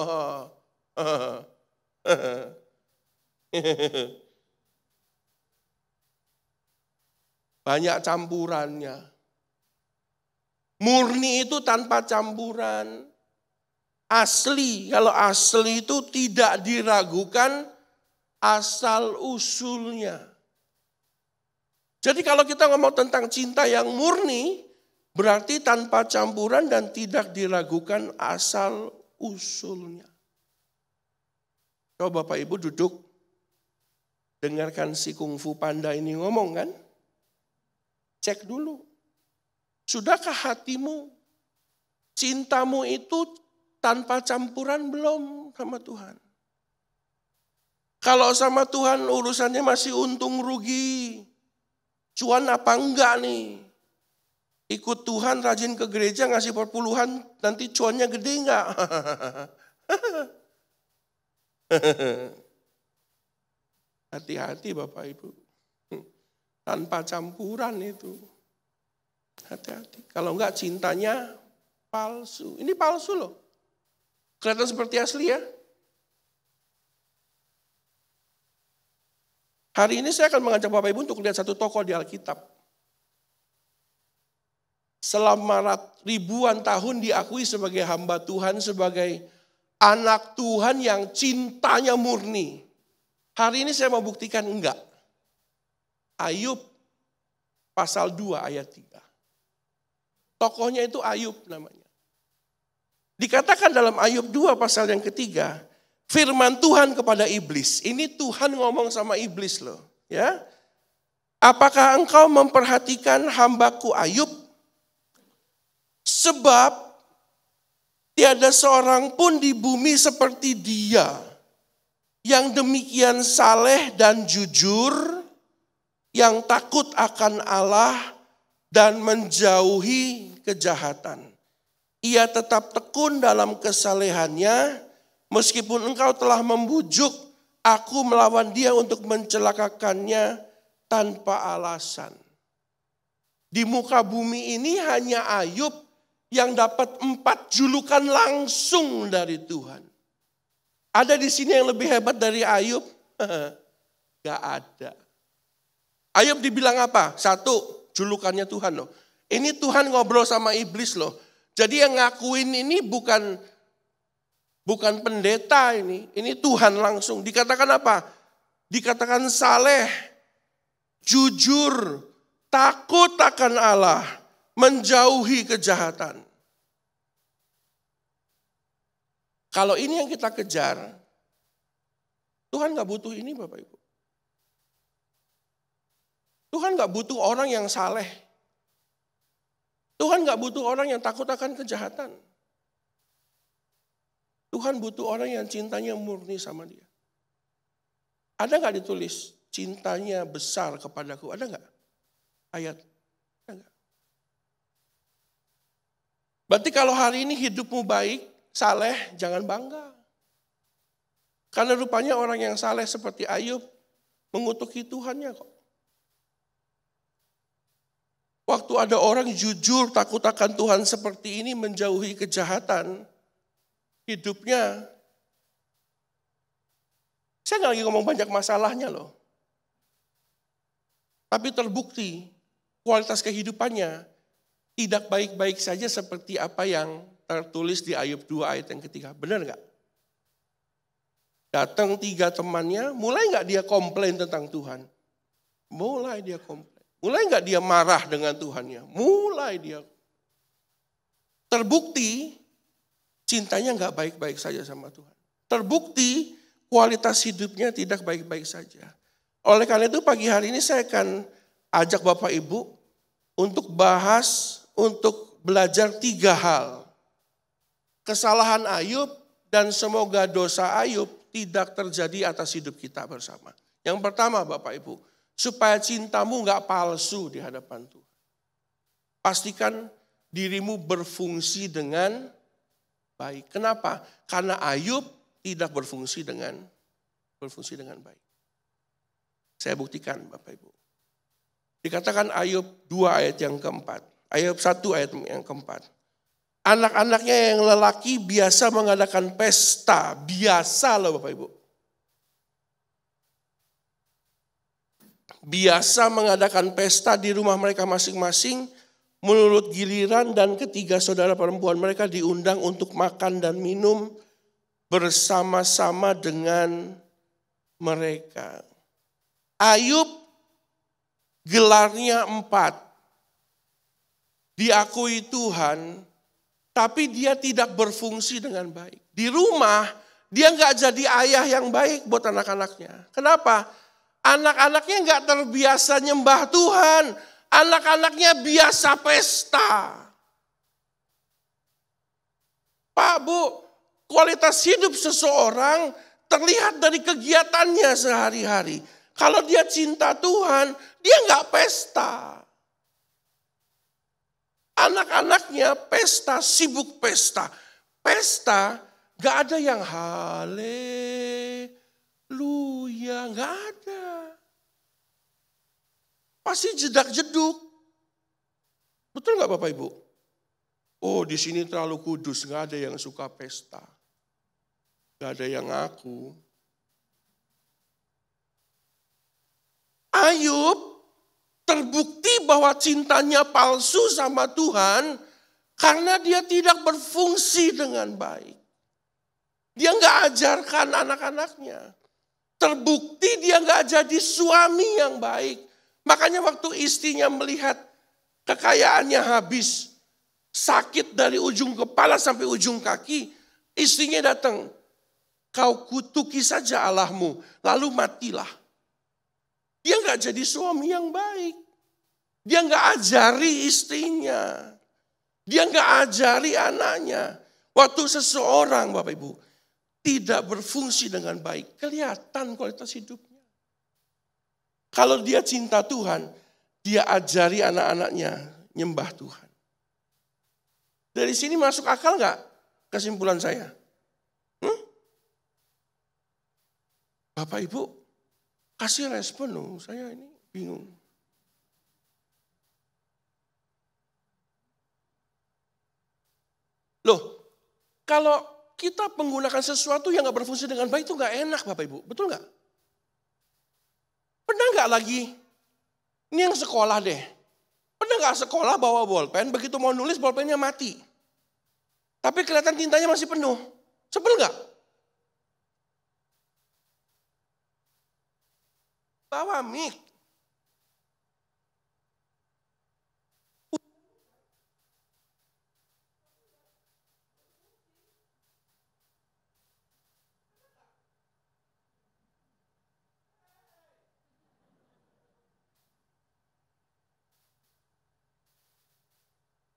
Banyak campurannya. Murni itu tanpa campuran. Asli, kalau asli itu tidak diragukan asal usulnya. Jadi kalau kita ngomong tentang cinta yang murni, berarti tanpa campuran dan tidak diragukan asal usulnya. Coba Bapak Ibu duduk, dengarkan si kungfu panda ini ngomong kan. Cek dulu, sudahkah hatimu, cintamu itu tanpa campuran belum sama Tuhan? Kalau sama Tuhan urusannya masih untung rugi. Cuan apa enggak nih? Ikut Tuhan rajin ke gereja ngasih perpuluhan nanti cuannya gede enggak? Hati-hati Bapak Ibu. Tanpa campuran itu. Hati-hati. Kalau enggak cintanya palsu. Ini palsu loh. Kelihatan seperti asli ya. Hari ini saya akan mengajak Bapak Ibu untuk lihat satu tokoh di Alkitab. Selama ribuan tahun diakui sebagai hamba Tuhan, sebagai Anak Tuhan yang cintanya murni. Hari ini saya mau buktikan enggak. Ayub pasal 2 ayat 3. Tokohnya itu Ayub namanya. Dikatakan dalam Ayub 2 pasal yang ketiga, firman Tuhan kepada iblis. Ini Tuhan ngomong sama iblis loh. Ya, apakah engkau memperhatikan hambaku Ayub? Sebab tiada seorang pun di bumi seperti dia, yang demikian saleh dan jujur, yang takut akan Allah dan menjauhi kejahatan. Ia tetap tekun dalam kesalehannya, meskipun engkau telah membujuk aku melawan dia untuk mencelakakannya tanpa alasan. Di muka bumi ini hanya Ayub yang dapat 4 julukan langsung dari Tuhan. Ada di sini yang lebih hebat dari Ayub? Gak ada. Ayub dibilang apa? 1, julukannya Tuhan loh. Ini Tuhan ngobrol sama iblis loh. Jadi yang ngakuin ini bukan pendeta ini Tuhan langsung. Dikatakan apa? Dikatakan saleh, jujur, takut akan Allah, menjauhi kejahatan. Kalau ini yang kita kejar, Tuhan gak butuh ini Bapak Ibu. Tuhan gak butuh orang yang saleh. Tuhan gak butuh orang yang takut akan kejahatan. Tuhan butuh orang yang cintanya murni sama dia. Ada gak ditulis cintanya besar kepadaku? Ada gak ayat? Ada gak? Berarti kalau hari ini hidupmu baik, saleh, jangan bangga. Karena rupanya orang yang saleh seperti Ayub mengutuki Tuhannya kok. Waktu ada orang jujur takut akan Tuhan seperti ini menjauhi kejahatan, hidupnya, saya nggak lagi ngomong banyak masalahnya loh. Tapi terbukti kualitas kehidupannya tidak baik-baik saja seperti apa yang tertulis di Ayub 2 ayat yang ketiga. Benar nggak? Datang 3 temannya, mulai nggak dia komplain tentang Tuhan? Mulai dia komplain. Mulai nggak dia marah dengan Tuhannya? Mulai dia. Terbukti cintanya nggak baik-baik saja sama Tuhan. Terbukti kualitas hidupnya tidak baik-baik saja. Oleh karena itu pagi hari ini saya akan ajak Bapak Ibu untuk belajar 3 hal. Kesalahan Ayub dan semoga dosa Ayub tidak terjadi atas hidup kita bersama. Yang pertama Bapak Ibu, supaya cintamu nggak palsu di hadapan Tuhan. Pastikan dirimu berfungsi dengan baik. Kenapa? Karena Ayub tidak berfungsi dengan baik. Saya buktikan Bapak Ibu. Dikatakan Ayub 2 ayat yang keempat. Ayub 1 ayat yang keempat. Anak-anaknya yang lelaki biasa mengadakan pesta. Biasa loh Bapak Ibu. Biasa mengadakan pesta di rumah mereka masing-masing. Menurut giliran dan ketiga saudara perempuan mereka diundang untuk makan dan minum bersama-sama dengan mereka. Ayub gelarnya 4. Diakui Tuhan, tapi dia tidak berfungsi dengan baik. Di rumah, dia nggak jadi ayah yang baik buat anak-anaknya. Kenapa? Anak-anaknya nggak terbiasa nyembah Tuhan. Anak-anaknya biasa pesta. Pak, Bu, kualitas hidup seseorang terlihat dari kegiatannya sehari-hari. Kalau dia cinta Tuhan, dia nggak pesta. Anak-anaknya pesta, sibuk pesta. Pesta, nggak ada yang haleluya, nggak ada. Pasti jedak-jeduk. Betul nggak Bapak Ibu? Oh, di sini terlalu kudus, nggak ada yang suka pesta. Nggak ada yang ngaku. Ayub terbukti bahwa cintanya palsu sama Tuhan karena dia tidak berfungsi dengan baik. Dia nggak ajarkan anak-anaknya. Terbukti dia nggak jadi suami yang baik. Makanya waktu istrinya melihat kekayaannya habis, sakit dari ujung kepala sampai ujung kaki, istrinya datang. Kau kutuki saja Allahmu, lalu matilah. Dia nggak jadi suami yang baik. Dia nggak ajari istrinya. Dia nggak ajari anaknya. Waktu seseorang, Bapak Ibu, tidak berfungsi dengan baik, kelihatan kualitas hidupnya. Kalau dia cinta Tuhan, dia ajari anak-anaknya nyembah Tuhan. Dari sini masuk akal nggak kesimpulan saya? Bapak Ibu, kasih respon loh, saya ini bingung. Loh, kalau kita menggunakan sesuatu yang gak berfungsi dengan baik itu gak enak Bapak Ibu, betul gak? Pernah gak lagi, ini yang sekolah deh, pernah gak sekolah bawa bolpen, begitu mau nulis bolpennya mati. Tapi kelihatan tintanya masih penuh, sebel gak? Bawa mic.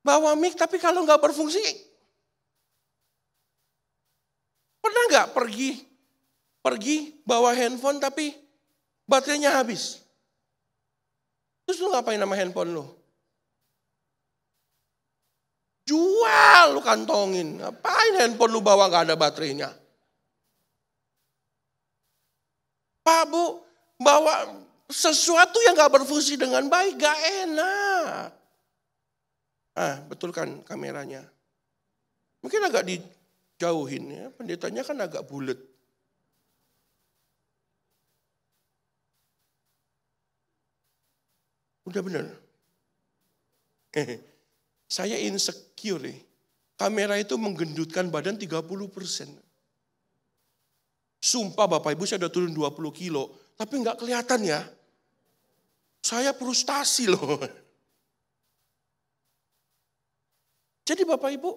Bawa mic tapi kalau nggak berfungsi, pernah nggak pergi bawa handphone tapi baterainya habis? Terus lu ngapain sama handphone lu? Jual, lu kantongin. Ngapain handphone lu bawa nggak ada baterainya? Pak Bu, bawa sesuatu yang nggak berfungsi dengan baik nggak enak. Betul kan kameranya. Mungkin agak dijauhin ya, pendetanya kan agak bulat. Udah benar. Saya insecure nih. Kamera itu menggendutkan badan 30%. Sumpah Bapak Ibu saya udah turun 20 kilo. Tapi nggak kelihatan ya. Saya frustasi loh. Jadi Bapak Ibu,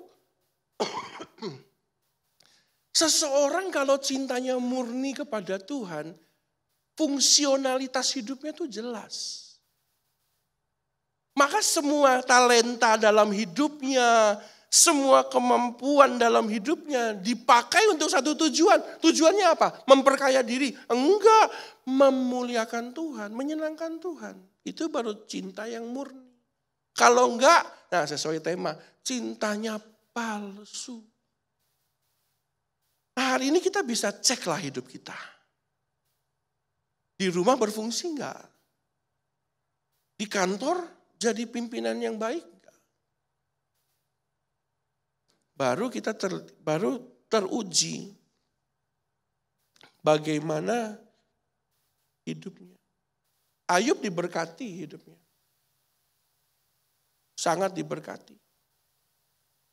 seseorang kalau cintanya murni kepada Tuhan, fungsionalitas hidupnya itu jelas. Maka semua talenta dalam hidupnya, semua kemampuan dalam hidupnya dipakai untuk satu tujuan. Tujuannya apa? Memperkaya diri. Enggak, memuliakan Tuhan, menyenangkan Tuhan. Itu baru cinta yang murni. Kalau enggak, nah sesuai tema, cintanya palsu. Nah, hari ini kita bisa ceklah hidup kita. Di rumah berfungsi enggak? Di kantor jadi pimpinan yang baik enggak? Baru teruji bagaimana hidupnya. Ayub diberkati hidupnya. Sangat diberkati.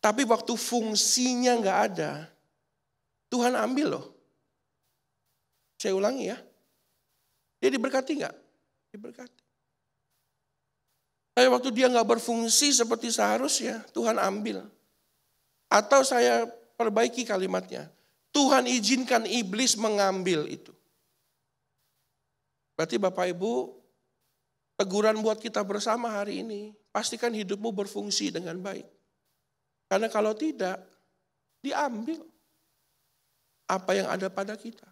Tapi waktu fungsinya enggak ada, Tuhan ambil loh. Saya ulangi ya. Dia diberkati enggak? Diberkati. Tapi waktu dia enggak berfungsi seperti seharusnya, Tuhan ambil. Atau saya perbaiki kalimatnya. Tuhan izinkan iblis mengambil itu. Berarti Bapak Ibu, teguran buat kita bersama hari ini. Pastikan hidupmu berfungsi dengan baik. Karena kalau tidak, diambil apa yang ada pada kita.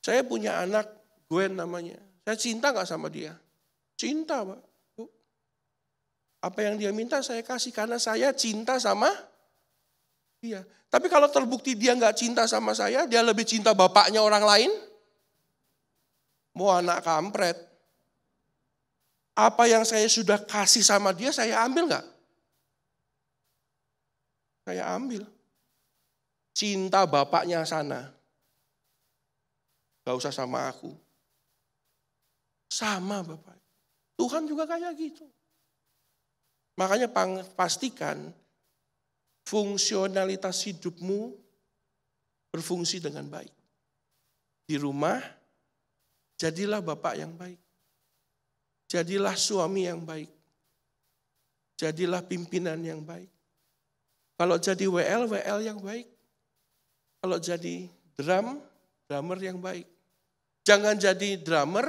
Saya punya anak, Gwen namanya. Saya cinta gak sama dia? Cinta Pak. Apa yang dia minta saya kasih karena saya cinta sama dia. Tapi kalau terbukti dia gak cinta sama saya, dia lebih cinta bapaknya orang lain. Mau anak kampret. Apa yang saya sudah kasih sama dia, saya ambil gak? Saya ambil. Cinta bapaknya sana. Gak usah sama aku. Sama Bapak. Tuhan juga kayak gitu. Makanya pastikan fungsionalitas hidupmu berfungsi dengan baik. Di rumah, jadilah bapak yang baik. Jadilah suami yang baik. Jadilah pimpinan yang baik. Kalau jadi WL yang baik. Kalau jadi drummer yang baik. Jangan jadi drummer,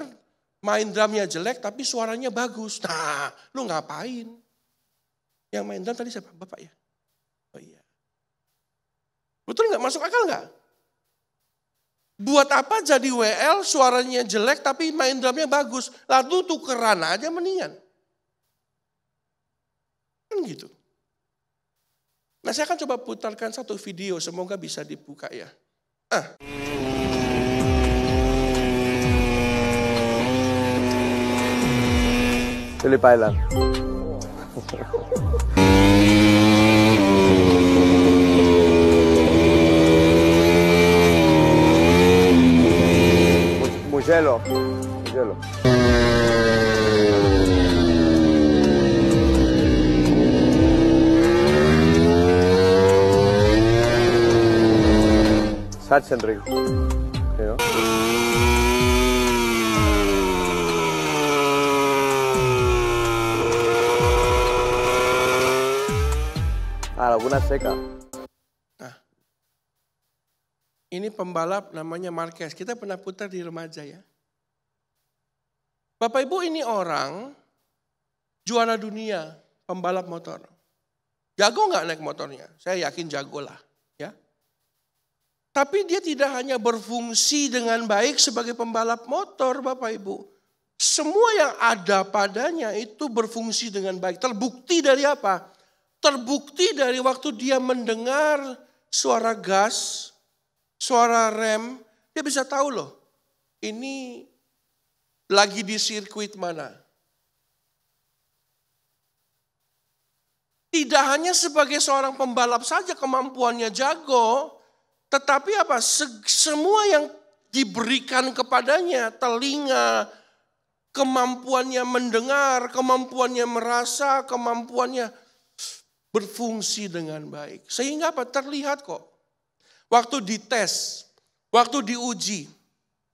main drumnya jelek tapi suaranya bagus. Nah, lu ngapain? Yang main drum tadi siapa? Bapak ya? Oh iya. Betul nggak? Masuk akal nggak? Buat apa jadi WL suaranya jelek tapi main drumnya bagus. Lalu tukeran aja mendingan. Kan gitu. Nah saya akan coba putarkan satu video. Semoga bisa dibuka ya. Phillip Island. Mugello. Sachsenring. You know? Laguna Seca. Nah, ini pembalap namanya Marquez. Kita pernah putar di remaja ya. Bapak Ibu, ini orang juara dunia pembalap motor. Jago nggak naik motornya? Saya yakin jago lah. Ya. Tapi dia tidak hanya berfungsi dengan baik sebagai pembalap motor Bapak Ibu. Semua yang ada padanya itu berfungsi dengan baik. Terbukti dari apa? Terbukti dari waktu dia mendengar suara gas, suara rem, dia bisa tahu loh, ini lagi di sirkuit mana. Tidak hanya sebagai seorang pembalap saja kemampuannya jago, tetapi apa? Semua yang diberikan kepadanya, telinga, kemampuannya mendengar, kemampuannya merasa, kemampuannya berfungsi dengan baik. Sehingga apa? Terlihat kok. Waktu dites, waktu diuji,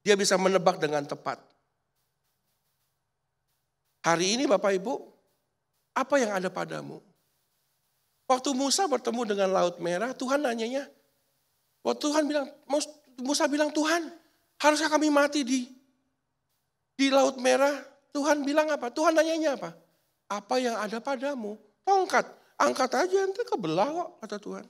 dia bisa menebak dengan tepat. Hari ini Bapak Ibu, apa yang ada padamu? Waktu Musa bertemu dengan Laut Merah, Tuhan nanyanya, waktu Musa bilang, Tuhan, haruskah kami mati di Laut Merah? Tuhan bilang apa? Tuhan nanyanya apa? Apa yang ada padamu? Tongkat. Angkat aja nanti kebelah kok, kata Tuhan.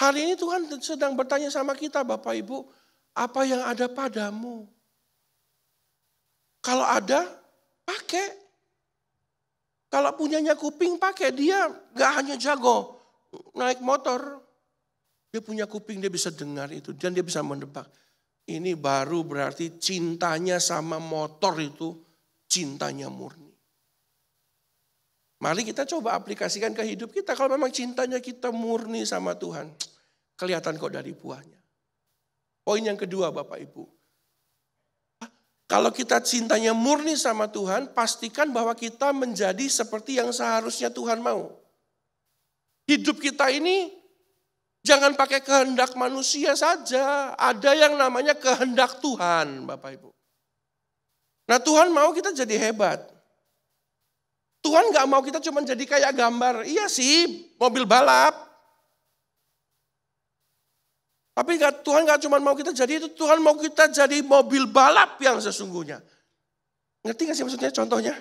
Hari ini Tuhan sedang bertanya sama kita Bapak Ibu, apa yang ada padamu? Kalau ada, pakai. Kalau punyanya kuping, pakai. Dia gak hanya jago naik motor. Dia punya kuping, dia bisa dengar itu. Dan dia bisa menebak. Ini baru berarti cintanya sama motor itu, cintanya murni. Mari kita coba aplikasikan ke hidup kita. Kalau memang cintanya kita murni sama Tuhan, kelihatan kok dari buahnya. Poin yang kedua Bapak Ibu. Kalau kita cintanya murni sama Tuhan, pastikan bahwa kita menjadi seperti yang seharusnya Tuhan mau. Hidup kita ini jangan pakai kehendak manusia saja. Ada yang namanya kehendak Tuhan Bapak Ibu. Nah Tuhan mau kita jadi hebat. Tuhan gak mau kita cuma jadi kayak gambar. Iya sih, mobil balap. Tapi Tuhan gak cuma mau kita jadi itu. Tuhan mau kita jadi mobil balap yang sesungguhnya. Ngerti gak sih maksudnya contohnya?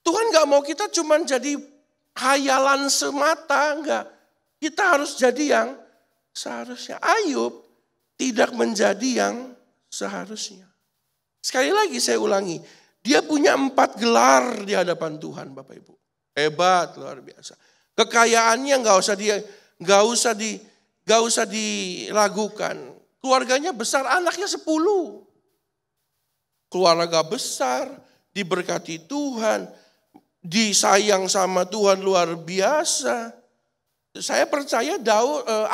Tuhan gak mau kita cuma jadi khayalan semata. Enggak. Kita harus jadi yang seharusnya. Ayub tidak menjadi yang seharusnya. Sekali lagi saya ulangi. Dia punya 4 gelar di hadapan Tuhan Bapak Ibu. Hebat, luar biasa. Kekayaannya gak usah diragukan. Keluarganya besar, anaknya 10. Keluarga besar, diberkati Tuhan, disayang sama Tuhan luar biasa. Saya percaya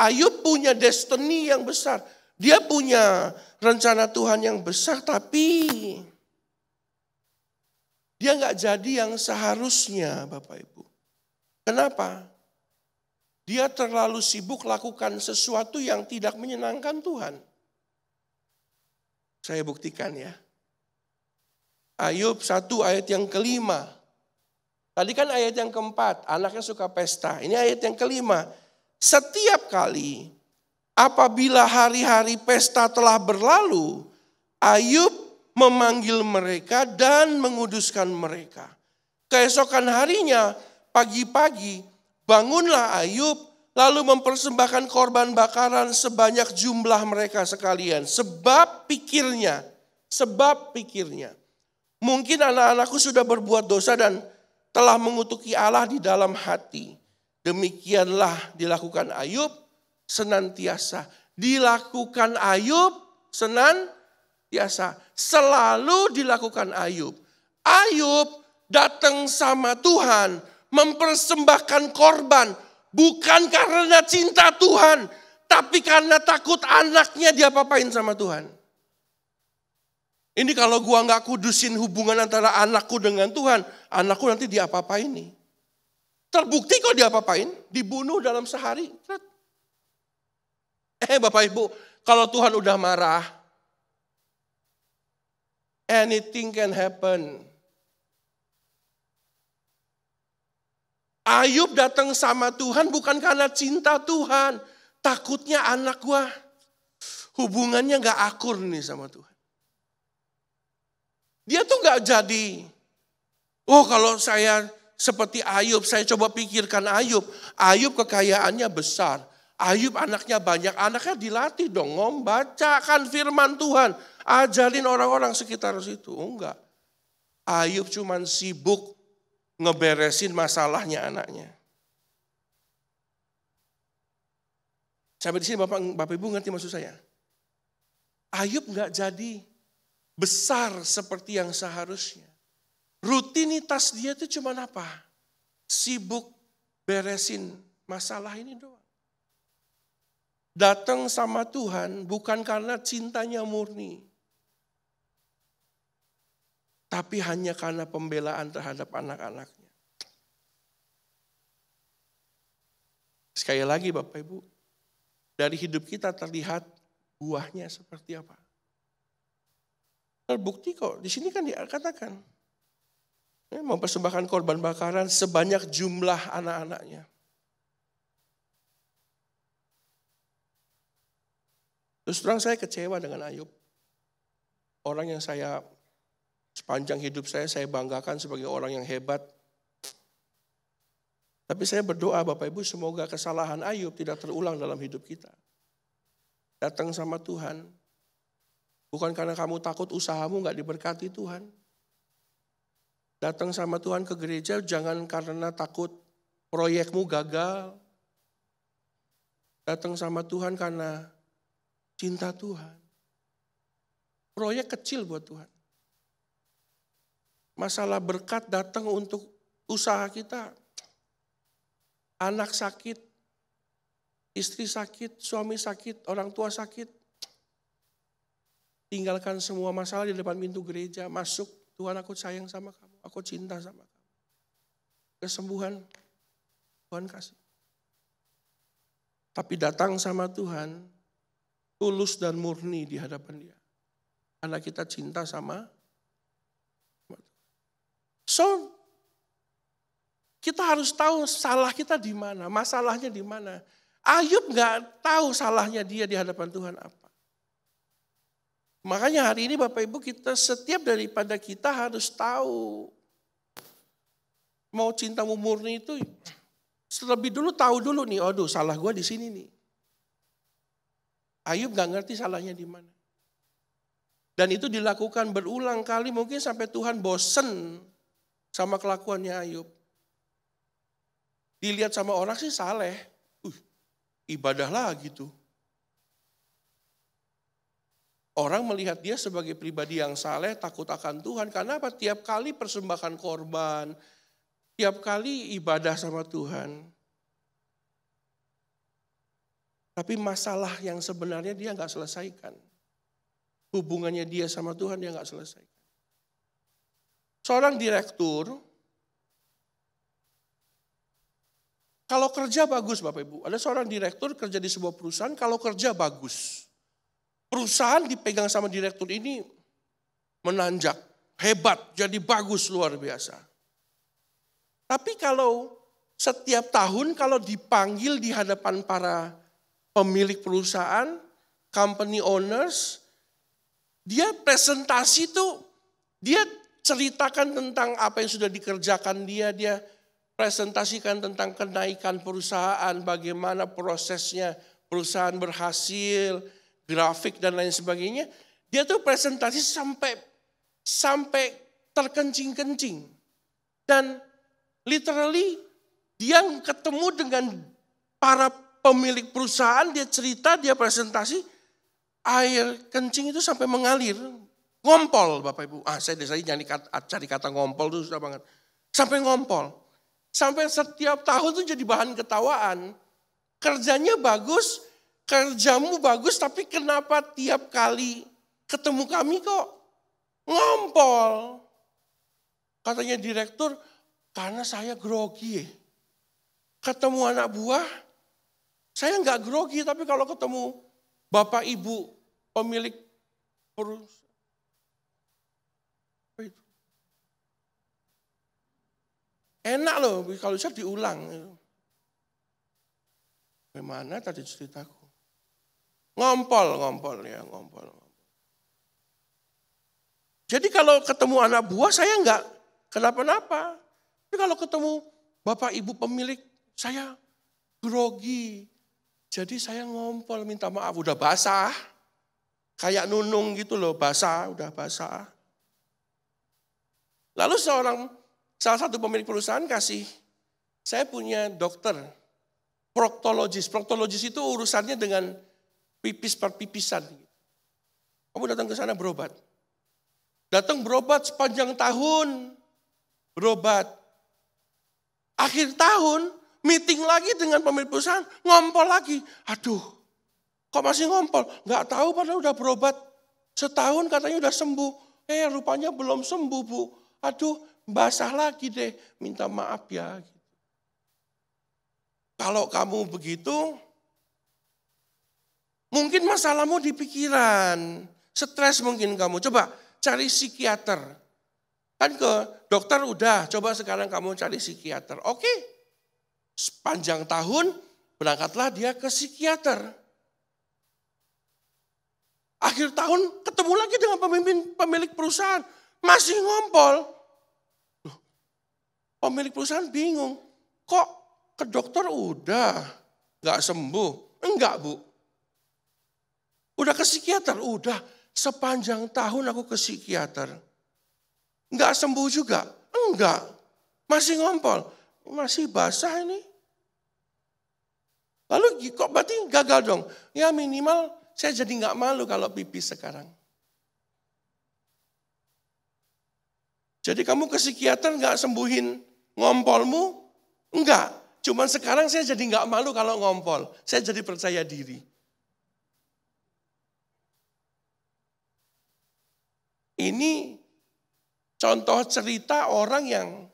Ayub punya destiny yang besar. Dia punya rencana Tuhan yang besar, tapi dia gak jadi yang seharusnya Bapak Ibu. Kenapa? Dia terlalu sibuk lakukan sesuatu yang tidak menyenangkan Tuhan. Saya buktikan ya. Ayub 1 ayat yang kelima. Tadi kan ayat yang keempat, anaknya suka pesta. Ini ayat yang kelima. Setiap kali apabila hari-hari pesta telah berlalu, Ayub memanggil mereka dan menguduskan mereka. Keesokan harinya, pagi-pagi, bangunlah Ayub lalu mempersembahkan korban bakaran sebanyak jumlah mereka sekalian. Sebab pikirnya, mungkin anak-anakku sudah berbuat dosa dan telah mengutuki Allah di dalam hati. Demikianlah dilakukan Ayub senantiasa. Dilakukan Ayub senantiasa. Selalu dilakukan Ayub. Ayub datang sama Tuhan, mempersembahkan korban. Bukan karena cinta Tuhan, tapi karena takut anaknya diapa-apain sama Tuhan. Ini kalau gua nggak kudusin hubungan antara anakku dengan Tuhan, anakku nanti diapa-apain nih. Terbukti kok diapa-apain, dibunuh dalam sehari. Bapak Ibu, kalau Tuhan udah marah, anything can happen. Ayub datang sama Tuhan bukan karena cinta Tuhan. Takutnya anak gua hubungannya gak akur nih sama Tuhan. Dia tuh gak jadi, kalau saya seperti Ayub, saya coba pikirkan Ayub. Ayub kekayaannya besar. Ayub anaknya banyak, anaknya dilatih dong. Bacakan firman Tuhan. Ajarin orang-orang sekitar situ. Enggak. Ayub cuman sibuk ngeberesin masalahnya anaknya. Sampai di sini Bapak Ibu ngerti maksud saya? Ayub nggak jadi besar seperti yang seharusnya. Rutinitas dia itu cuma apa? Sibuk beresin masalah ini doang. Datang sama Tuhan bukan karena cintanya murni. Tapi hanya karena pembelaan terhadap anak-anaknya. Sekali lagi Bapak Ibu, dari hidup kita terlihat buahnya seperti apa. Terbukti kok, di sini kan dikatakan. Mempersembahkan korban bakaran sebanyak jumlah anak-anaknya. Terus terang saya kecewa dengan Ayub. Orang yang sepanjang hidup saya banggakan sebagai orang yang hebat. Tapi saya berdoa Bapak Ibu semoga kesalahan Ayub tidak terulang dalam hidup kita. Datang sama Tuhan. Bukan karena kamu takut usahamu gak diberkati Tuhan. Datang sama Tuhan ke gereja jangan karena takut proyekmu gagal. Datang sama Tuhan karena cinta Tuhan. Proyek kecil buat Tuhan. Masalah berkat datang untuk usaha kita. Anak sakit, istri sakit, suami sakit, orang tua sakit. Tinggalkan semua masalah di depan pintu gereja, masuk. Tuhan aku sayang sama kamu, aku cinta sama kamu. Kesembuhan, Tuhan kasih. Tapi datang sama Tuhan, tulus dan murni di hadapan Dia. Karena kita cinta sama. So, kita harus tahu salah kita di mana, masalahnya di mana. Ayub nggak tahu salahnya dia di hadapan Tuhan apa. Makanya hari ini Bapak Ibu kita setiap daripada kita harus tahu. Mau cintamu murni itu terlebih dulu tahu dulu nih, salah gue di sini nih. Ayub nggak ngerti salahnya di mana. Dan itu dilakukan berulang kali mungkin sampai Tuhan bosen sama kelakuannya Ayub. Dilihat sama orang sih saleh, ibadah lagi tuh. Orang melihat dia sebagai pribadi yang saleh, takut akan Tuhan. Karena apa? Tiap kali persembahkan korban, tiap kali ibadah sama Tuhan. Tapi masalah yang sebenarnya dia nggak selesaikan. Hubungannya dia sama Tuhan dia nggak selesaikan. Seorang direktur Kalau kerja bagus Bapak Ibu, ada seorang direktur kerja di sebuah perusahaan, kalau kerja bagus. Perusahaan dipegang sama direktur ini menanjak, hebat, jadi bagus luar biasa. Tapi kalau setiap tahun kalau dipanggil di hadapan para pemilik perusahaan, company owners, dia presentasi tuh, dia ceritakan tentang apa yang sudah dikerjakan dia presentasikan tentang kenaikan perusahaan, bagaimana prosesnya perusahaan berhasil, grafik dan lain sebagainya. Dia tuh presentasi sampai terkencing-kencing. Dan literally dia ketemu dengan para pemilik perusahaan, dia cerita, dia presentasi, air kencing itu sampai mengalir. Ngompol Bapak Ibu. Saya cari kata ngompol itu susah banget. Sampai ngompol. Sampai setiap tahun itu jadi bahan ketawaan. Kerjanya bagus, kerjamu bagus, tapi kenapa tiap kali ketemu kami kok ngompol? Katanya direktur, karena saya grogi. Ketemu anak buah, saya nggak grogi, tapi kalau ketemu bapak ibu pemilik perusahaan, enak loh kalau bisa diulang. Bagaimana tadi ceritaku? Ngompol. Jadi kalau ketemu anak buah saya enggak kenapa-napa. Tapi kalau ketemu bapak ibu pemilik saya grogi. Jadi saya ngompol minta maaf, udah basah. Kayak nunung gitu loh, udah basah. Lalu salah satu pemilik perusahaan kasih, saya punya dokter, proktologis. Proktologis itu urusannya dengan pipis per pipisan. Kamu datang ke sana berobat. Datang berobat sepanjang tahun, berobat. Akhir tahun, meeting lagi dengan pemilik perusahaan, ngompol lagi. Aduh, kok masih ngompol? Nggak tahu padahal udah berobat. Setahun katanya udah sembuh. Rupanya belum sembuh Bu. Aduh, basah lagi deh, minta maaf ya. Kalau kamu begitu, mungkin masalahmu di pikiran, stres mungkin kamu. Coba cari psikiater. Kan ke dokter udah, coba sekarang kamu cari psikiater. Oke, sepanjang tahun berangkatlah dia ke psikiater. Akhir tahun ketemu lagi dengan pemilik perusahaan, masih ngompol. Pemilik perusahaan bingung, kok ke dokter udah gak sembuh? Enggak Bu. Udah ke psikiater? Udah, sepanjang tahun aku ke psikiater. Enggak sembuh juga? Enggak. Masih ngompol? Masih basah ini. Lalu kok berarti gagal dong? Ya minimal saya jadi gak malu kalau pipis sekarang. Jadi kamu ke psikiater gak sembuhin ngompolmu? Enggak. Cuman sekarang saya jadi gak malu kalau ngompol. Saya jadi percaya diri. Ini contoh cerita orang yang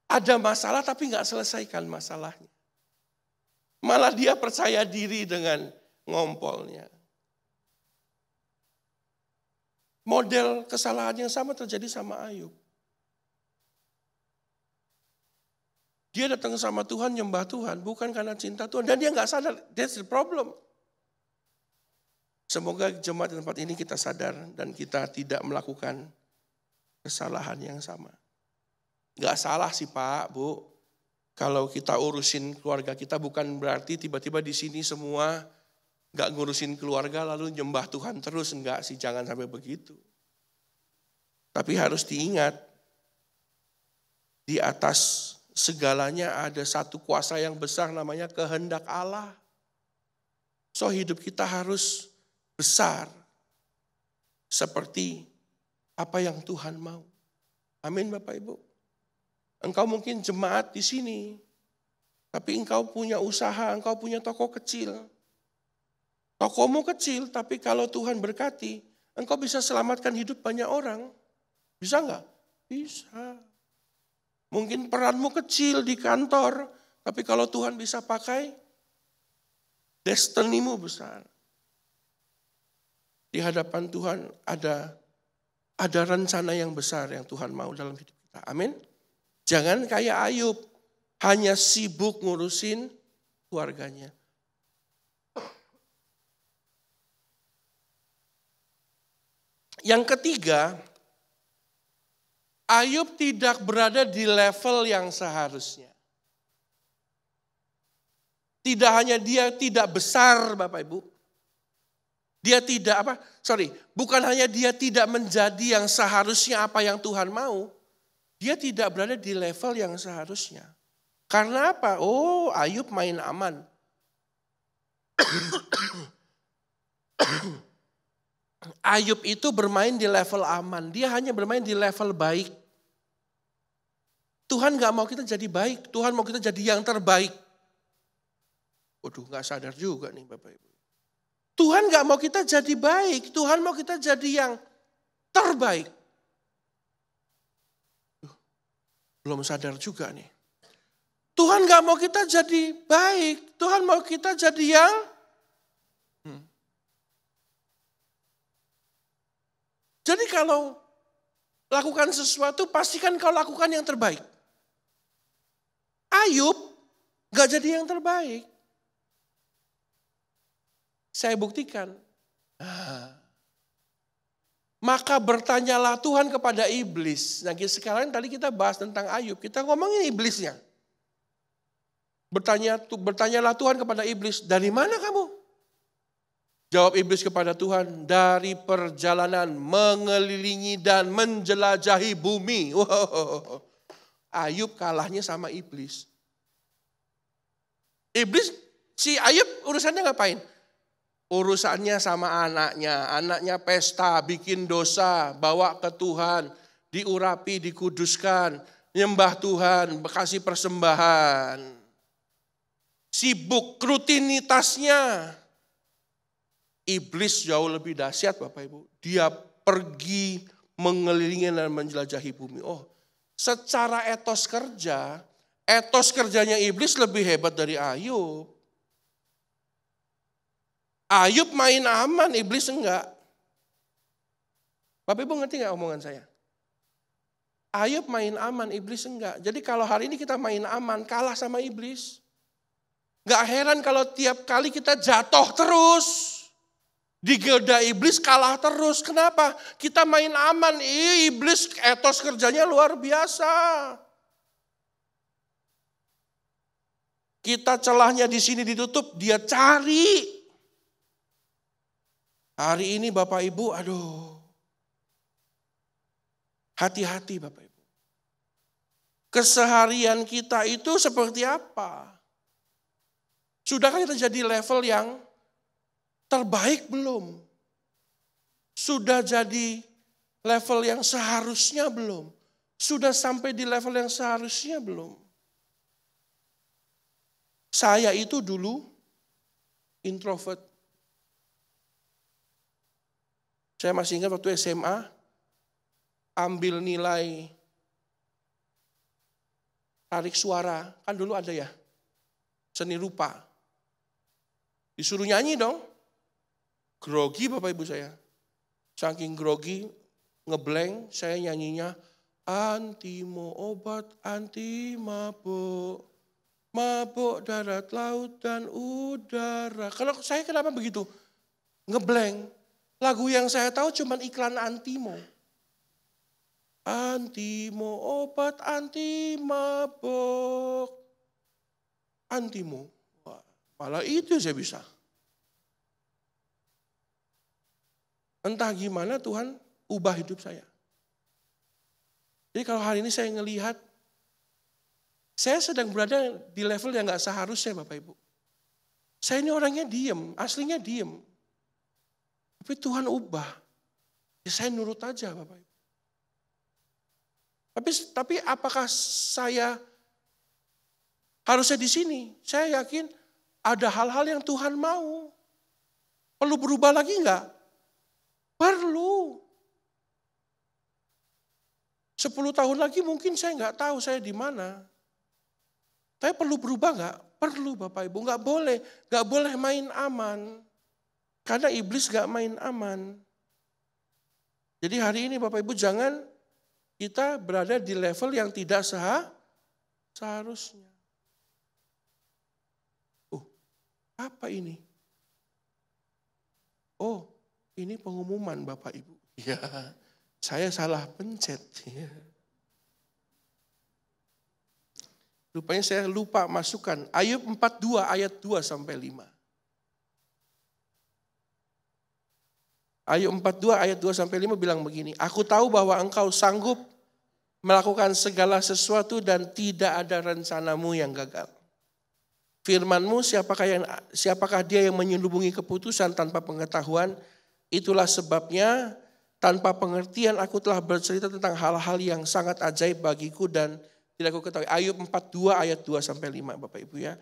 ada masalah tapi gak selesaikan masalahnya. Malah dia percaya diri dengan ngompolnya. Model kesalahan yang sama terjadi sama Ayub. Dia datang sama Tuhan, nyembah Tuhan, bukan karena cinta Tuhan. Dan dia gak sadar, that's the problem. Semoga jemaat di tempat ini kita sadar dan kita tidak melakukan kesalahan yang sama. Gak salah sih Pak, Bu. Kalau kita urusin keluarga kita bukan berarti tiba-tiba di sini semua gak ngurusin keluarga lalu nyembah Tuhan terus. Enggak sih, jangan sampai begitu. Tapi harus diingat, di atas segalanya ada satu kuasa yang besar namanya kehendak Allah. So hidup kita harus besar seperti apa yang Tuhan mau. Amin Bapak Ibu. Engkau mungkin jemaat di sini, tapi engkau punya usaha, engkau punya toko kecil. Tokomu kecil, tapi kalau Tuhan berkati, engkau bisa selamatkan hidup banyak orang. Bisa enggak? Bisa. Mungkin peranmu kecil di kantor, Tapi kalau Tuhan bisa pakai, destinimu besar. Di hadapan Tuhan ada rencana yang besar yang Tuhan mau dalam hidup kita. Amin. Jangan kayak Ayub, hanya sibuk ngurusin keluarganya. Yang ketiga, Ayub tidak berada di level yang seharusnya. Tidak hanya dia tidak besar, Bapak Ibu. Dia tidak bukan hanya dia tidak menjadi yang seharusnya apa yang Tuhan mau. Dia tidak berada di level yang seharusnya. Karena apa? Oh, Ayub main aman. Ayub itu bermain di level aman. Dia hanya bermain di level baik. Tuhan gak mau kita jadi baik. Tuhan mau kita jadi yang terbaik. Waduh, gak sadar juga nih Bapak Ibu. Tuhan gak mau kita jadi baik. Tuhan mau kita jadi yang terbaik. Belum sadar juga nih. Tuhan gak mau kita jadi baik. Tuhan mau kita jadi yang Jadi kalau lakukan sesuatu, pastikan kau lakukan yang terbaik. Ayub gak jadi yang terbaik. Saya buktikan. Maka bertanyalah Tuhan kepada iblis. Nah sekarang tadi kita bahas tentang Ayub, kita ngomongin iblisnya. Bertanyalah Tuhan kepada iblis, dari mana kamu? Jawab iblis kepada Tuhan, dari perjalanan mengelilingi dan menjelajahi bumi. Wow. Ayub kalahnya sama iblis. Si Ayub urusannya ngapain? Urusannya sama anaknya pesta, bikin dosa, bawa ke Tuhan, diurapi, dikuduskan, nyembah Tuhan, kasih persembahan. Sibuk rutinitasnya. Iblis jauh lebih dahsyat Bapak Ibu. Dia pergi mengelilingi dan menjelajahi bumi. Oh, secara etos kerjanya iblis lebih hebat dari Ayub. Ayub main aman, iblis enggak. Bapak Ibu ngerti enggak omongan saya? Ayub main aman, iblis enggak. Jadi kalau hari ini kita main aman, kalah sama iblis. Enggak heran kalau tiap kali kita jatuh terus. Digoda iblis kalah terus. Kenapa? Kita main aman. Iblis etos kerjanya luar biasa. Kita celahnya di sini ditutup, dia cari. Hari ini Bapak Ibu, aduh. Hati-hati Bapak Ibu. Keseharian kita itu seperti apa? Sudahkah kita jadi level yang terbaik belum? Sudah jadi level yang seharusnya belum? Sudah sampai di level yang seharusnya belum? Saya itu dulu introvert. Saya masih ingat waktu SMA, ambil nilai tarik suara. Kan dulu ada ya, seni rupa. Disuruh nyanyi dong. Grogi Bapak Ibu saya. Saking grogi, ngeblank, saya nyanyinya, antimo obat anti mabuk. Mabuk darat, laut, dan udara. Kalau saya kenapa begitu? Ngeblank. Lagu yang saya tahu cuma iklan Antimo. Antimo obat anti mabuk. Antimo. Wah, malah itu saya bisa. Entah gimana Tuhan ubah hidup saya. Jadi kalau hari ini saya ngelihat, saya sedang berada di level yang gak seharusnya Bapak Ibu. Saya ini orangnya diem, aslinya diem. Tapi Tuhan ubah. Ya saya nurut aja Bapak Ibu. Tapi apakah saya harusnya di sini? Saya yakin ada hal-hal yang Tuhan mau. Perlu berubah lagi enggak? Perlu. 10 tahun lagi mungkin saya enggak tahu saya di mana. Tapi perlu berubah nggak? Perlu Bapak Ibu, nggak boleh main aman. Karena iblis nggak main aman. Jadi hari ini Bapak Ibu jangan kita berada di level yang tidak seharusnya. Apa ini? Oh, ini pengumuman Bapak Ibu. Ya, saya salah pencet. Ya. Rupanya saya lupa masukkan. Ayub 42 ayat 2 sampai 5. Ayub 42 ayat 2 sampai 5 bilang begini. Aku tahu bahwa engkau sanggup melakukan segala sesuatu dan tidak ada rencanamu yang gagal. Firman-Mu siapakah dia yang menyelubungi keputusan tanpa pengetahuan? Itulah sebabnya tanpa pengertian aku telah bercerita tentang hal-hal yang sangat ajaib bagiku dan tidak aku ketahui. Ayub 42 ayat 2 sampai 5 Bapak Ibu ya.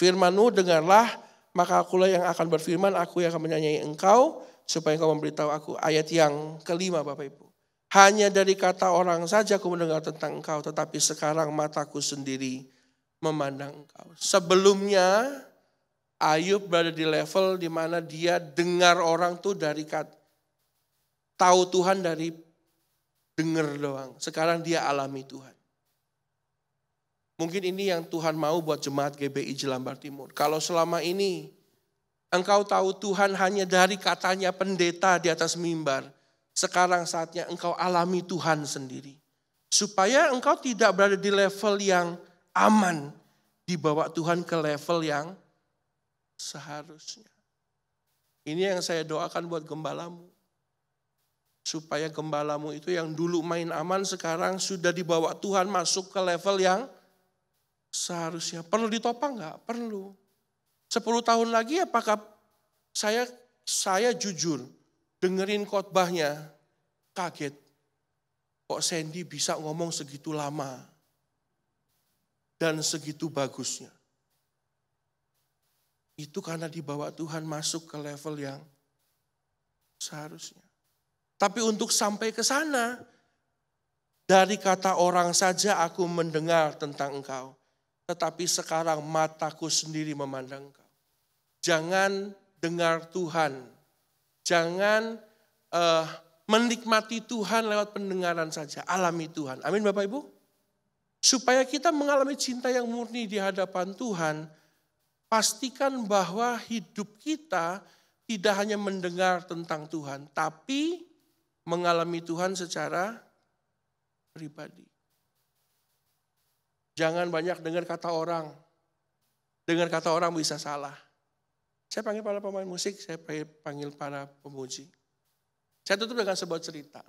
Firman-Mu dengarlah, maka akulah yang akan berfirman, aku yang akan menyanyi engkau supaya engkau memberitahu aku. Ayat yang kelima Bapak Ibu. Hanya dari kata orang saja aku mendengar tentang engkau, tetapi sekarang mataku sendiri memandang engkau. Sebelumnya Ayub berada di level di mana dia dengar orang tuh dari tahu Tuhan dari dengar doang. Sekarang dia alami Tuhan. Mungkin ini yang Tuhan mau buat jemaat GBI Jelambar Timur. Kalau selama ini engkau tahu Tuhan hanya dari katanya pendeta di atas mimbar. Sekarang saatnya engkau alami Tuhan sendiri. Supaya engkau tidak berada di level yang aman, dibawa Tuhan ke level yang seharusnya. Ini yang saya doakan buat gembalamu. Supaya gembalamu itu yang dulu main aman sekarang sudah dibawa Tuhan masuk ke level yang seharusnya. Perlu ditopang enggak? Perlu. 10 tahun lagi apakah saya jujur dengerin khotbahnya kaget. Kok Sandy bisa ngomong segitu lama dan segitu bagusnya. Itu karena dibawa Tuhan masuk ke level yang seharusnya. Tapi untuk sampai ke sana, dari kata orang saja aku mendengar tentang engkau. Tetapi sekarang mataku sendiri memandang engkau. Jangan dengar Tuhan. Jangan menikmati Tuhan lewat pendengaran saja. Alami Tuhan. Amin Bapak Ibu. Supaya kita mengalami cinta yang murni di hadapan Tuhan, pastikan bahwa hidup kita tidak hanya mendengar tentang Tuhan, tapi mengalami Tuhan secara pribadi. Jangan banyak dengar kata orang. Dengar kata orang bisa salah. Saya panggil para pemain musik, saya panggil para pemuji. Saya tutup dengan sebuah cerita.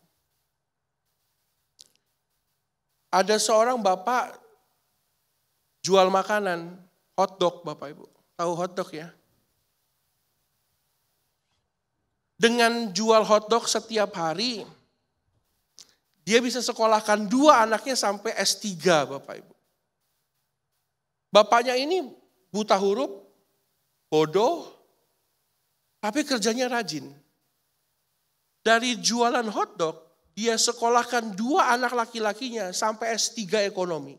Ada seorang bapak jual makanan, hotdog Bapak Ibu. Tahu hotdog ya? Dengan jual hotdog setiap hari, dia bisa sekolahkan 2 anaknya sampai S3 Bapak Ibu. Bapaknya ini buta huruf, bodoh, tapi kerjanya rajin. Dari jualan hotdog, dia sekolahkan 2 anak laki-lakinya sampai S3 ekonomi.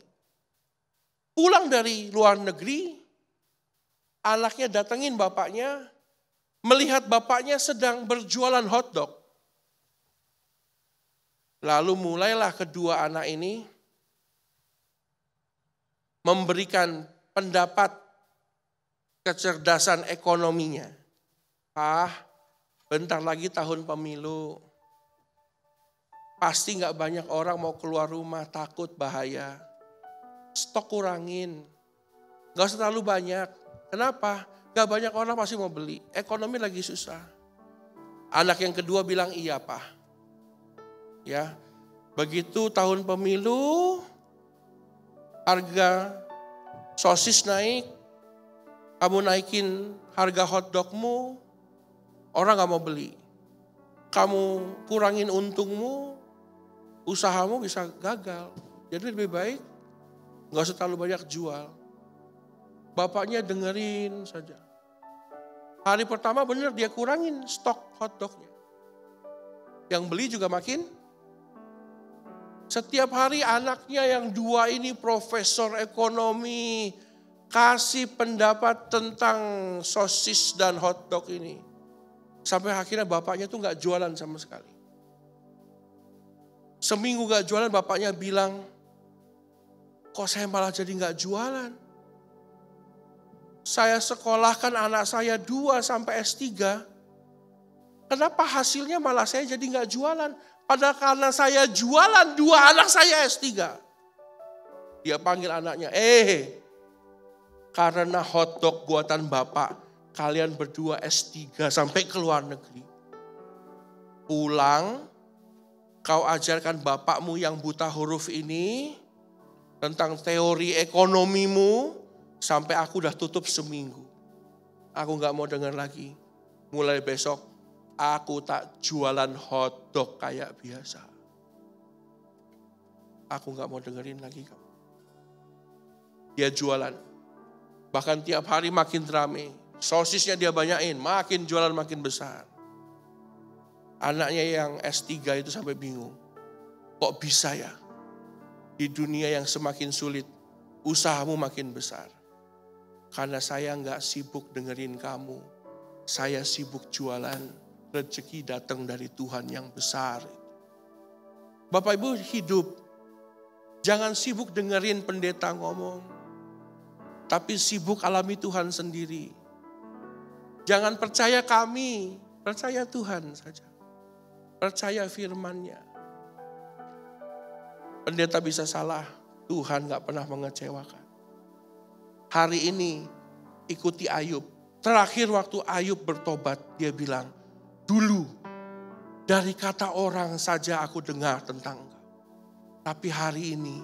Pulang dari luar negeri, anaknya datengin bapaknya, melihat bapaknya sedang berjualan hotdog. Lalu mulailah kedua anak ini memberikan pendapat kecerdasan ekonominya. Bentar lagi tahun pemilu. Pasti gak banyak orang mau keluar rumah, takut bahaya. Stok kurangin. Gak usah terlalu banyak. Kenapa? Gak banyak orang pasti mau beli. Ekonomi lagi susah. Anak yang kedua bilang iya Pak. Ya, begitu tahun pemilu, harga sosis naik, kamu naikin harga hotdogmu, orang gak mau beli. Kamu kurangin untungmu, usahamu bisa gagal. Jadi lebih baik gak usah terlalu banyak jual. Bapaknya dengerin saja. Hari pertama benar dia kurangin stok hotdognya. Yang beli juga makin. Setiap hari anaknya yang 2 ini profesor ekonomi, kasih pendapat tentang sosis dan hotdog ini. Sampai akhirnya bapaknya tuh gak jualan sama sekali. Seminggu gak jualan, bapaknya bilang, kok saya malah jadi gak jualan? Saya sekolahkan anak saya 2 sampai S3. Kenapa hasilnya malah saya jadi gak jualan? Padahal karena saya jualan 2 anak saya S3. Dia panggil anaknya, karena hotdog buatan bapak, kalian berdua S3 sampai ke luar negeri. Pulang, kau ajarkan bapakmu yang buta huruf ini tentang teori ekonomimu sampai aku udah tutup seminggu. Aku gak mau dengar lagi. Mulai besok aku tak jualan hotdog kayak biasa. Aku gak mau dengerin lagi kamu. Dia jualan. Bahkan tiap hari makin rame. Sosisnya dia banyain, makin jualan makin besar. Anaknya yang S3 itu sampai bingung. Kok bisa ya? Di dunia yang semakin sulit, usahamu makin besar. Karena saya gak sibuk dengerin kamu. Saya sibuk jualan. Rezeki datang dari Tuhan yang besar. Bapak Ibu hidup. Jangan sibuk dengerin pendeta ngomong. Tapi sibuk alami Tuhan sendiri. Jangan percaya kami. Percaya Tuhan saja. Percaya firman-Nya. Pendeta bisa salah. Tuhan gak pernah mengecewakan. Hari ini ikuti Ayub. Terakhir waktu Ayub bertobat, dia bilang, dulu dari kata orang saja aku dengar tentang engkau. Tapi hari ini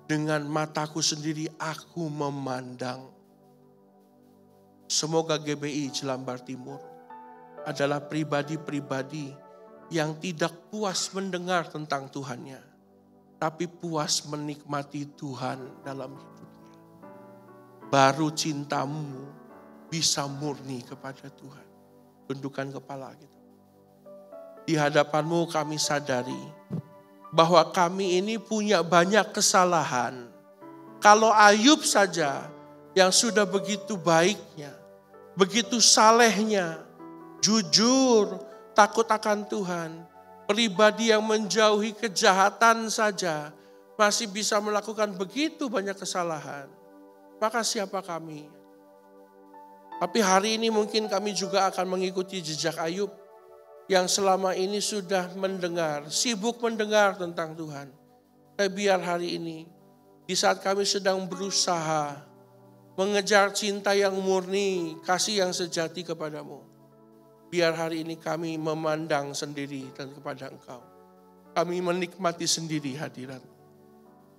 dengan mataku sendiri aku memandang. Semoga GBI Jelambar Timur adalah pribadi-pribadi yang tidak puas mendengar tentang Tuhannya. Tapi puas menikmati Tuhan dalam hidupnya. Baru cintamu bisa murni kepada Tuhan. Tundukkan kepala kita. Di hadapanmu kami sadari bahwa kami ini punya banyak kesalahan. Kalau Ayub saja yang sudah begitu baiknya, begitu salehnya, jujur, takut akan Tuhan, pribadi yang menjauhi kejahatan saja masih bisa melakukan begitu banyak kesalahan. Maka siapa kami? Tapi hari ini mungkin kami juga akan mengikuti jejak Ayub yang selama ini sudah mendengar, sibuk mendengar tentang Tuhan. Tapi biar hari ini, di saat kami sedang berusaha mengejar cinta yang murni, kasih yang sejati kepadamu. Biar hari ini kami memandang sendiri dan kepada Engkau. Kami menikmati sendiri hadirat.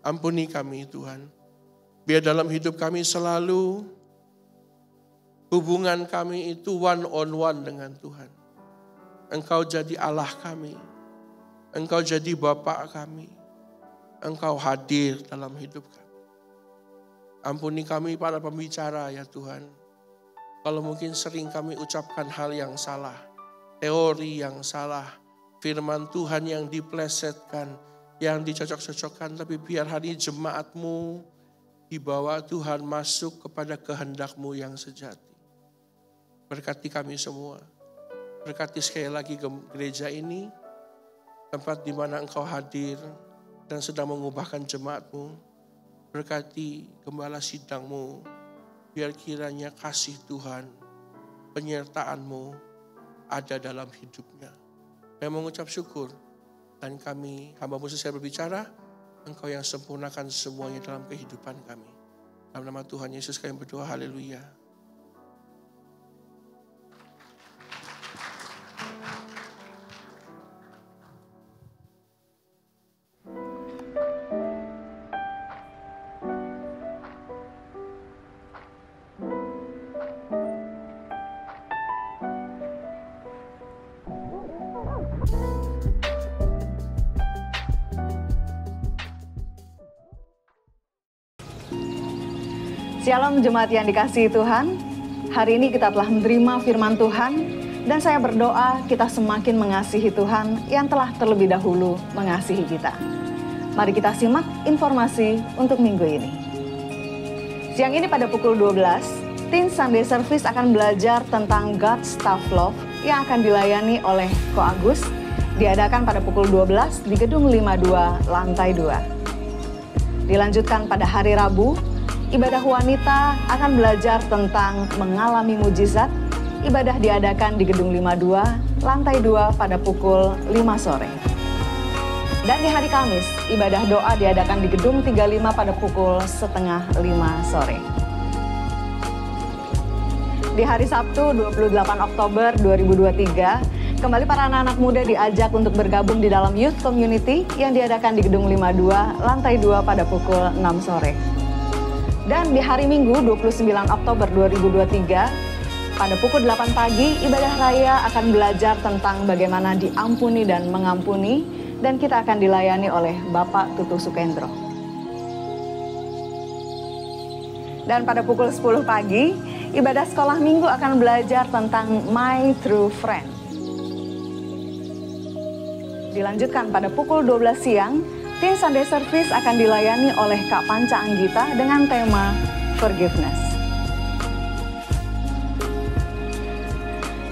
Ampuni kami Tuhan. Biar dalam hidup kami selalu hubungan kami itu one on one dengan Tuhan. Engkau jadi Allah kami. Engkau jadi Bapa kami. Engkau hadir dalam hidup kami. Ampuni kami para pembicara ya Tuhan. Kalau mungkin sering kami ucapkan hal yang salah. Teori yang salah. Firman Tuhan yang diplesetkan. Yang dicocok-cocokkan. Tapi biar hari jemaat-Mu dibawa Tuhan masuk kepada kehendak-Mu yang sejati. Berkati kami semua. Berkati sekali lagi gereja ini, tempat di mana Engkau hadir dan sedang mengubahkan jemaat-Mu. Berkati gembala sidang-Mu, biar kiranya kasih Tuhan, penyertaan-Mu ada dalam hidupnya. Kami mengucap syukur, dan kami hamba-Mu selesai berbicara, Engkau yang sempurnakan semuanya dalam kehidupan kami. Dalam nama Tuhan Yesus kami berdoa, haleluya. Shalom jemaat yang dikasihi Tuhan, hari ini kita telah menerima firman Tuhan dan saya berdoa kita semakin mengasihi Tuhan yang telah terlebih dahulu mengasihi kita. Mari kita simak informasi untuk minggu ini. Siang ini pada pukul 12, Teen Sunday Service akan belajar tentang God's Tough Love yang akan dilayani oleh Ko Agus. Diadakan pada pukul 12 di Gedung 52, lantai 2. Dilanjutkan pada hari Rabu, ibadah wanita akan belajar tentang mengalami mujizat. Ibadah diadakan di Gedung 52, lantai 2 pada pukul 5 sore. Dan di hari Kamis, ibadah doa diadakan di Gedung 35 pada pukul 4:30 sore. Di hari Sabtu 28 Oktober 2023, kembali para anak-anak muda diajak untuk bergabung di dalam Youth Community yang diadakan di Gedung 52, lantai 2 pada pukul 6 sore. Dan di hari Minggu 29 Oktober 2023, pada pukul 8 pagi, ibadah raya akan belajar tentang bagaimana diampuni dan mengampuni, dan kita akan dilayani oleh Bapak Tutu Sukendro. Dan pada pukul 10 pagi, ibadah sekolah minggu akan belajar tentang My True Friend. Dilanjutkan pada pukul 12 siang, Teen Sunday Service akan dilayani oleh Kak Panca Anggita dengan tema Forgiveness.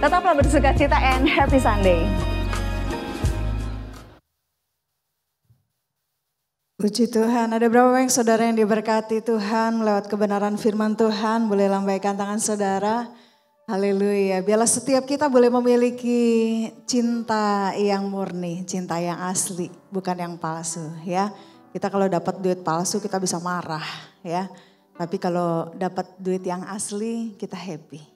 Tetaplah bersukacita and happy Sunday. Puji Tuhan, ada berapa banyak saudara yang diberkati Tuhan lewat kebenaran firman Tuhan? Boleh lambaikan tangan saudara. Haleluya, biarlah setiap kita boleh memiliki cinta yang murni, cinta yang asli, bukan yang palsu ya. Kita kalau dapat duit palsu kita bisa marah ya. Tapi kalau dapat duit yang asli kita happy.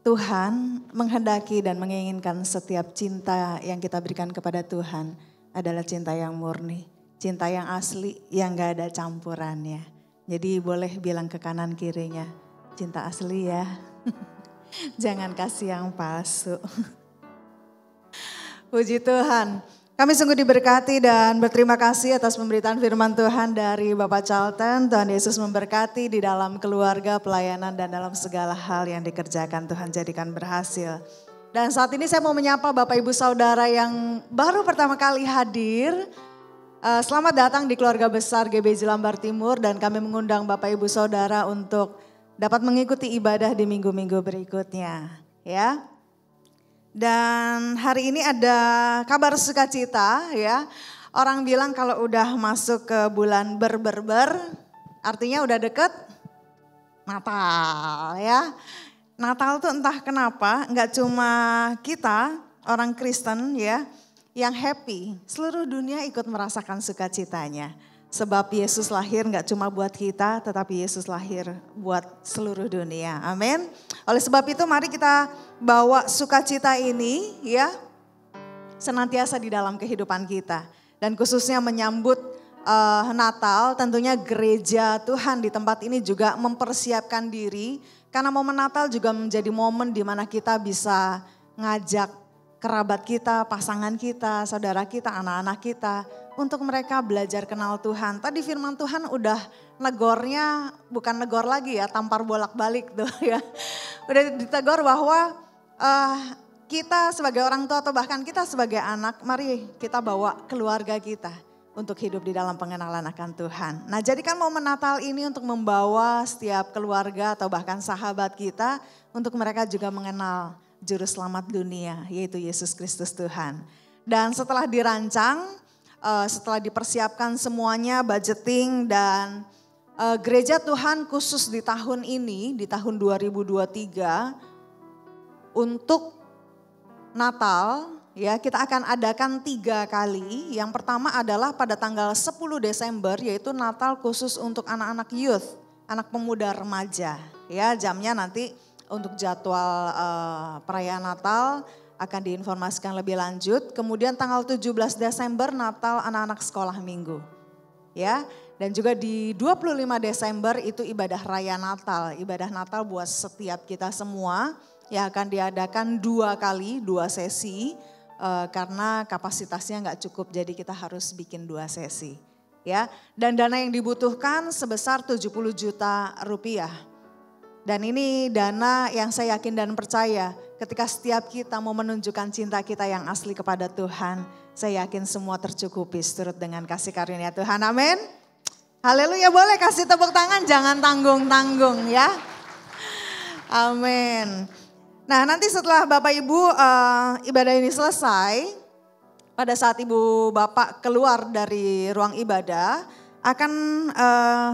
Tuhan menghendaki dan menginginkan setiap cinta yang kita berikan kepada Tuhan adalah cinta yang murni. Cinta yang asli, yang gak ada campurannya. Jadi boleh bilang ke kanan kirinya, cinta asli ya. Jangan kasih yang palsu. Puji Tuhan. Kami sungguh diberkati dan berterima kasih atas pemberitaan firman Tuhan dari Bapak Charlton. Tuhan Yesus memberkati di dalam keluarga, pelayanan dan dalam segala hal yang dikerjakan. Tuhan jadikan berhasil. Dan saat ini saya mau menyapa Bapak Ibu Saudara yang baru pertama kali hadir. Selamat datang di keluarga besar GBJ Lambar Timur dan kami mengundang Bapak Ibu Saudara untuk dapat mengikuti ibadah di minggu-minggu berikutnya ya. Dan hari ini ada kabar sukacita ya. Orang bilang kalau udah masuk ke bulan ber, artinya udah deket Natal ya. Natal tuh entah kenapa nggak cuma kita orang Kristen ya yang happy, seluruh dunia ikut merasakan sukacitanya. Sebab Yesus lahir gak cuma buat kita, tetapi Yesus lahir buat seluruh dunia. Amin. Oleh sebab itu mari kita bawa sukacita ini ya senantiasa di dalam kehidupan kita. Dan khususnya menyambut Natal, tentunya gereja Tuhan di tempat ini juga mempersiapkan diri. Karena momen Natal juga menjadi momen di mana kita bisa ngajak kerabat kita, pasangan kita, saudara kita, anak-anak kita untuk mereka belajar kenal Tuhan. Tadi firman Tuhan udah negornya bukan negor lagi ya, tampar bolak-balik tuh ya. Udah ditegur bahwa kita sebagai orang tua atau bahkan kita sebagai anak, mari kita bawa keluarga kita untuk hidup di dalam pengenalan akan Tuhan. Nah, jadikan momen Natal ini untuk membawa setiap keluarga atau bahkan sahabat kita untuk mereka juga mengenal Juru Selamat dunia, yaitu Yesus Kristus Tuhan. Dan setelah dirancang, setelah dipersiapkan semuanya, budgeting dan gereja Tuhan khusus di tahun ini, di tahun 2023, untuk Natal, ya kita akan adakan 3 kali. Yang pertama adalah pada tanggal 10 Desember, yaitu Natal khusus untuk anak-anak youth, anak pemuda remaja. Ya, jamnya nanti untuk jadwal perayaan Natal akan diinformasikan lebih lanjut. Kemudian tanggal 17 Desember Natal anak-anak sekolah minggu. Ya, dan juga di 25 Desember itu ibadah raya Natal. Ibadah Natal buat setiap kita semua yang akan diadakan 2 kali, 2 sesi. Karena kapasitasnya nggak cukup, jadi kita harus bikin 2 sesi. Ya, dan dana yang dibutuhkan sebesar 70 juta rupiah. Dan ini dana yang saya yakin dan percaya ketika setiap kita mau menunjukkan cinta kita yang asli kepada Tuhan. Saya yakin semua tercukupi seturut dengan kasih karunia Tuhan, amin. Haleluya, boleh kasih tepuk tangan, jangan tanggung-tanggung ya. Amin. Nah, nanti setelah Bapak Ibu ibadah ini selesai, pada saat Ibu Bapak keluar dari ruang ibadah akan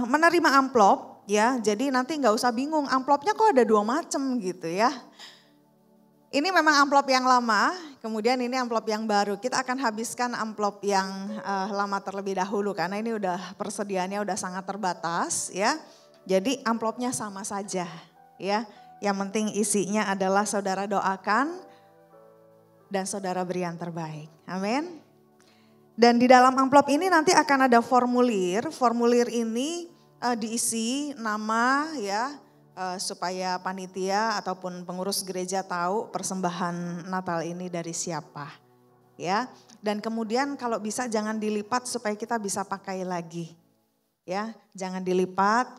menerima amplop ya. Jadi nanti nggak usah bingung amplopnya kok ada 2 macam gitu ya. Ini memang amplop yang lama, kemudian ini amplop yang baru. Kita akan habiskan amplop yang lama terlebih dahulu karena ini udah persediaannya udah sangat terbatas ya. Jadi amplopnya sama saja ya. Yang penting isinya adalah saudara doakan dan saudara beri yang terbaik. Amin. Dan di dalam amplop ini nanti akan ada formulir. Formulir ini diisi nama ya. Supaya panitia ataupun pengurus gereja tahu persembahan Natal ini dari siapa ya. Dan kemudian kalau bisa jangan dilipat supaya kita bisa pakai lagi ya. Jangan dilipat,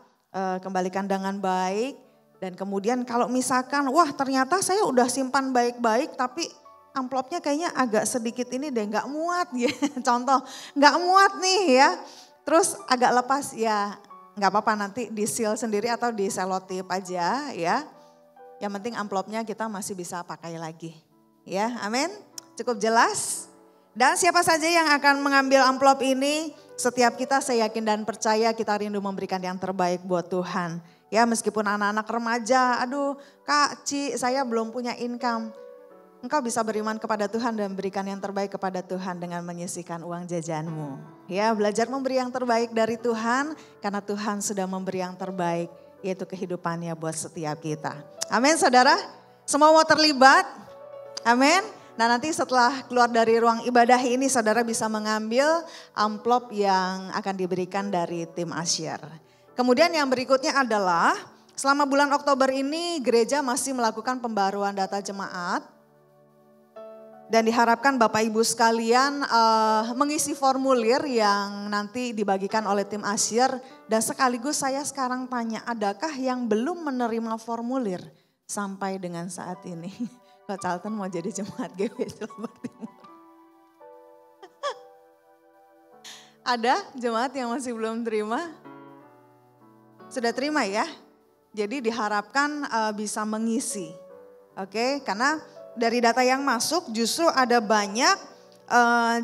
kembalikan dengan baik. Dan kemudian kalau misalkan wah ternyata saya udah simpan baik-baik tapi amplopnya kayaknya agak sedikit ini deh gak muat ya. Contoh gak muat nih ya, terus agak lepas ya. Nggak apa-apa nanti di seal sendiri atau di selotip aja ya. Yang penting amplopnya kita masih bisa pakai lagi. Ya, amin. Cukup jelas. Dan siapa saja yang akan mengambil amplop ini, setiap kita saya yakin dan percaya kita rindu memberikan yang terbaik buat Tuhan. Ya meskipun anak-anak remaja, aduh Kak, Ci saya belum punya income. Engkau bisa beriman kepada Tuhan dan berikan yang terbaik kepada Tuhan dengan menyisihkan uang jajanmu. Ya, belajar memberi yang terbaik dari Tuhan karena Tuhan sudah memberi yang terbaik yaitu kehidupannya buat setiap kita. Amin saudara, semua mau terlibat? Amin. Nah nanti setelah keluar dari ruang ibadah ini saudara bisa mengambil amplop yang akan diberikan dari tim Asyir. Kemudian yang berikutnya adalah selama bulan Oktober ini gereja masih melakukan pembaruan data jemaat. Dan diharapkan Bapak Ibu sekalian mengisi formulir yang nanti dibagikan oleh tim Asyir. Dan sekaligus saya sekarang tanya, adakah yang belum menerima formulir sampai dengan saat ini? Kok Charlton mau jadi jemaat GBI Jelambar Timur? Ada jemaat yang masih belum terima? Sudah terima ya? Jadi diharapkan bisa mengisi. Oke, karena dari data yang masuk justru ada banyak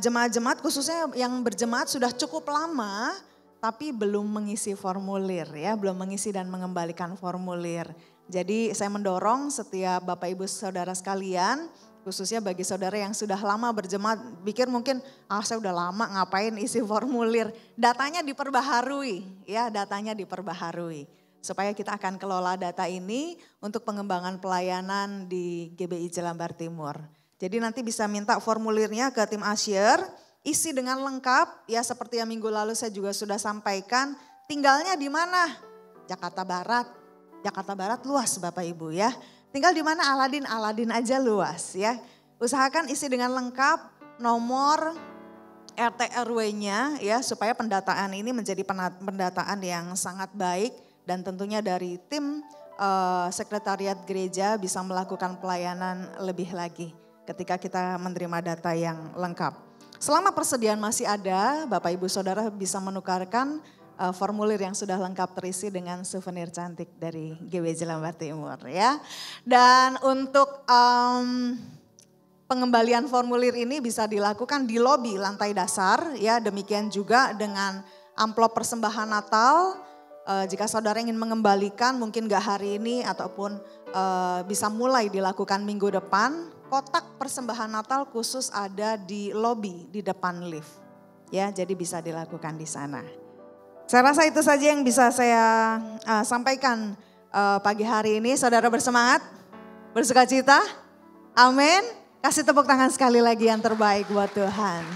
jemaat-jemaat khususnya yang berjemaat sudah cukup lama tapi belum mengisi formulir ya, belum mengisi dan mengembalikan formulir. Jadi saya mendorong setiap Bapak Ibu Saudara sekalian, khususnya bagi saudara yang sudah lama berjemaat, pikir mungkin saya udah lama ngapain isi formulir. Datanya diperbaharui ya, datanya diperbaharui. Supaya kita akan kelola data ini untuk pengembangan pelayanan di GBI Jelambar Timur. Jadi nanti bisa minta formulirnya ke tim Asyir, isi dengan lengkap ya seperti yang minggu lalu saya juga sudah sampaikan. Tinggalnya di mana? Jakarta Barat. Jakarta Barat luas Bapak Ibu ya. Tinggal di mana Aladin? Aladin aja luas ya. Usahakan isi dengan lengkap nomor RT RW-nya ya supaya pendataan ini menjadi pendataan yang sangat baik. Dan tentunya dari tim sekretariat gereja bisa melakukan pelayanan lebih lagi ketika kita menerima data yang lengkap. Selama persediaan masih ada, Bapak Ibu Saudara bisa menukarkan formulir yang sudah lengkap terisi dengan souvenir cantik dari GBI Jelambar Timur ya. Dan untuk pengembalian formulir ini bisa dilakukan di lobi lantai dasar ya. Demikian juga dengan amplop persembahan Natal. Jika saudara ingin mengembalikan mungkin gak hari ini ataupun bisa mulai dilakukan minggu depan. Kotak persembahan Natal khusus ada di lobi di depan lift. Ya, jadi bisa dilakukan di sana. Saya rasa itu saja yang bisa saya sampaikan pagi hari ini. Saudara bersemangat, bersukacita. Amin. Kasih tepuk tangan sekali lagi yang terbaik buat Tuhan.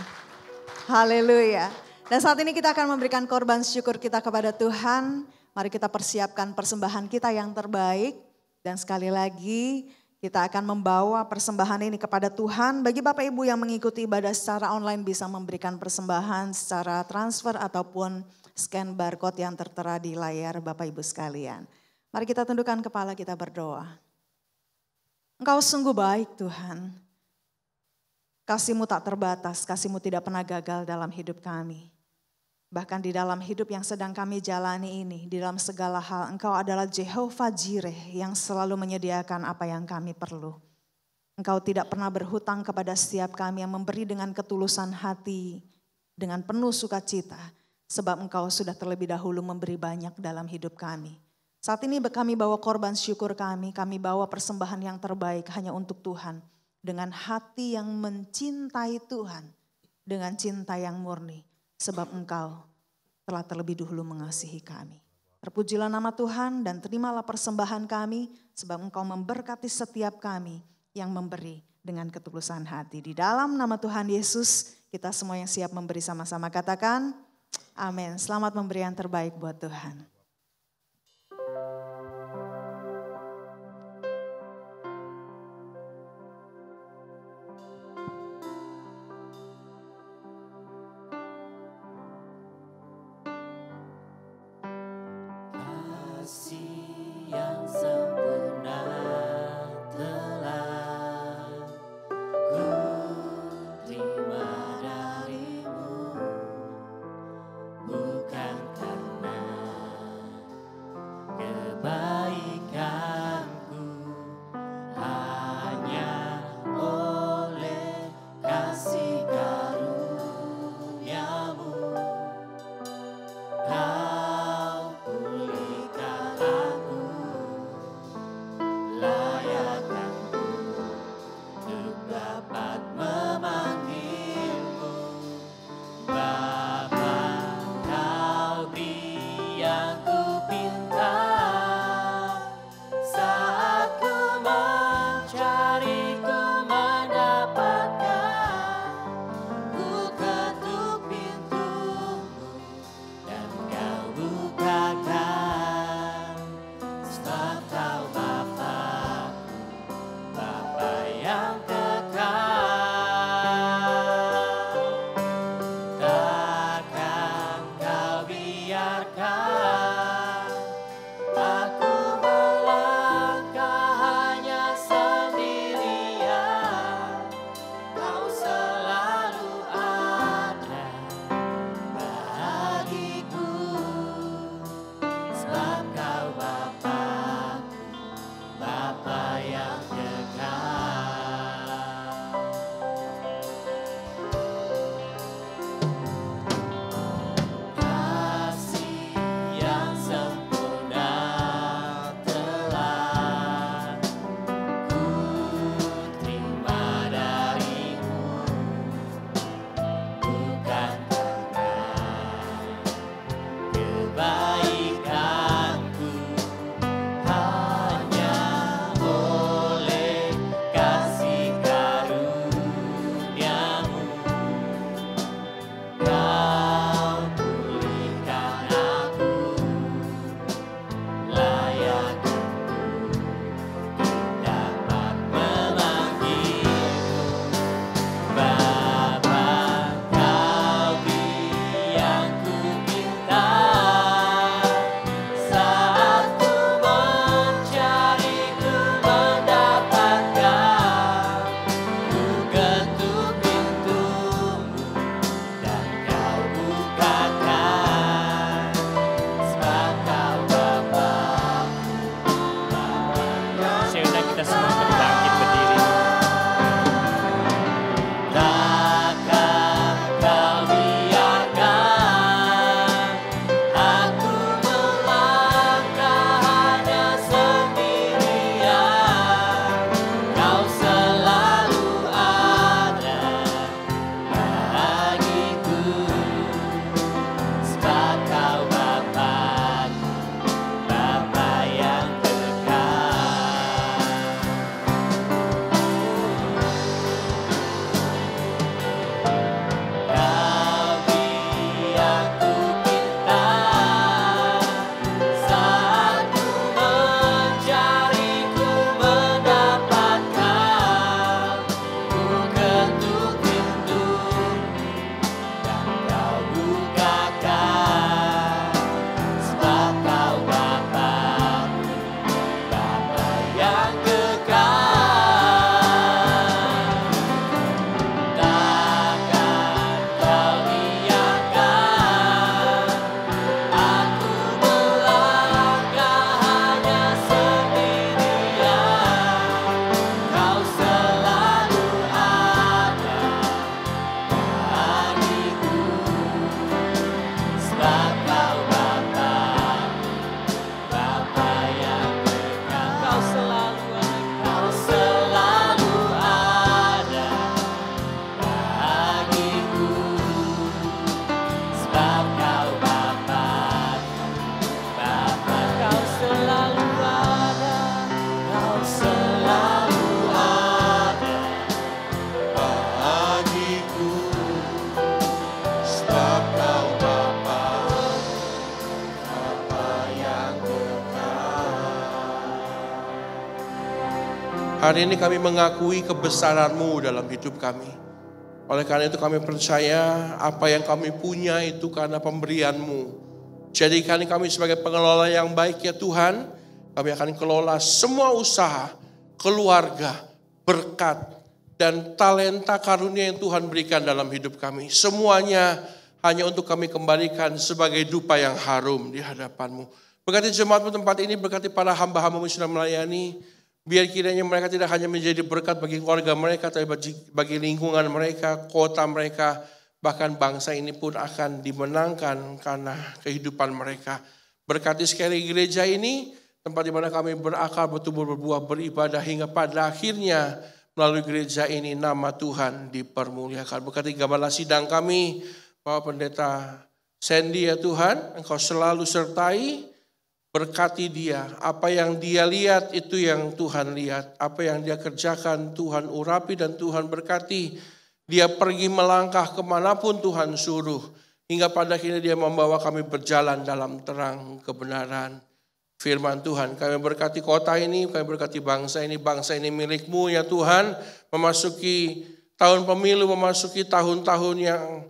Haleluya. Dan saat ini kita akan memberikan korban syukur kita kepada Tuhan. Mari kita persiapkan persembahan kita yang terbaik. Dan sekali lagi kita akan membawa persembahan ini kepada Tuhan. Bagi Bapak Ibu yang mengikuti ibadah secara online bisa memberikan persembahan secara transfer ataupun scan barcode yang tertera di layar Bapak Ibu sekalian. Mari kita tundukkan kepala, kita berdoa. Engkau sungguh baik Tuhan. Kasih-Mu tak terbatas, kasih-Mu tidak pernah gagal dalam hidup kami. Bahkan di dalam hidup yang sedang kami jalani ini, di dalam segala hal, Engkau adalah Jehovah Jireh yang selalu menyediakan apa yang kami perlu. Engkau tidak pernah berhutang kepada setiap kami yang memberi dengan ketulusan hati, dengan penuh sukacita, sebab Engkau sudah terlebih dahulu memberi banyak dalam hidup kami. Saat ini kami bawa korban syukur kami bawa persembahan yang terbaik hanya untuk Tuhan. Dengan hati yang mencintai Tuhan, dengan cinta yang murni. Sebab Engkau telah terlebih dahulu mengasihi kami. Terpujilah nama Tuhan dan terimalah persembahan kami. Sebab Engkau memberkati setiap kami yang memberi dengan ketulusan hati. Di dalam nama Tuhan Yesus kita semua yang siap memberi sama-sama katakan amin. Selamat memberi yang terbaik buat Tuhan. Yang sempurna telah ku terima darimu, bukan karena kebaikanku, hanya oleh kasih karuniamu. Kau pulihkan aku, layakkan untuk dapat memanggilmu Bapa. Kau beri yang ku pinta, saat ku mencari ku mendapatkan. Ku ketuk pintumu dan Kau bukakan, sebab Kau Bapa, Bapa yang kekal. Takkan Kau biarkan aku melangkah hanya sendirian. Kau selalu ada bagiku, sebab Kau Bapa, Bapa yang kekal. Kasih yang sempurna telah ku terima darimu, bukan kebaikanku, hanya oleh kasih karuniamu. Kau pulihkan aku, layakkan dapat memanggilmu Bapa. Kau beri yang ku minta, saat ku mencari ku mendapatkan. Ku ketuk pintumu dan Kau bukakan, sebab Kau Bapa, Bapa. Saya undang kita semua untuk bangkit berdiri. Takkan Kau biarkan aku melangkah hanya sendirian. Kau selalu ada bagiku, sebab Kau Bapa, Bapa yang kekal. Hari ini kami mengakui kebesaran-Mu dalam hidup kami. Oleh karena itu kami percaya apa yang kami punya itu karena pemberian-Mu. Jadikan kami sebagai pengelola yang baik ya Tuhan. Kami akan kelola semua usaha, keluarga, berkat, dan talenta karunia yang Tuhan berikan dalam hidup kami. Semuanya hanya untuk kami kembalikan sebagai dupa yang harum di hadapan-Mu. Berkati jemaat-Mu tempat ini, berkati para hamba-hamba-Mu yang sudah melayani. Biar kiranya mereka tidak hanya menjadi berkat bagi keluarga mereka, tapi bagi lingkungan mereka, kota mereka, bahkan bangsa ini pun akan dimenangkan karena kehidupan mereka. Berkati sekali gereja ini, tempat di mana kami berakar, bertumbuh, berbuah, beribadah, hingga pada akhirnya melalui gereja ini nama Tuhan dipermuliakan. Berkati gembala sidang kami, Bapak Pendeta Sandy ya Tuhan, Engkau selalu sertai. Berkati dia, apa yang dia lihat itu yang Tuhan lihat. Apa yang dia kerjakan Tuhan urapi dan Tuhan berkati. Dia pergi melangkah kemanapun Tuhan suruh. Hingga pada akhirnya dia membawa kami berjalan dalam terang kebenaran firman Tuhan. Kami berkati kota ini, kami berkati bangsa ini milik-Mu ya Tuhan. Memasuki tahun pemilu, memasuki tahun-tahun yang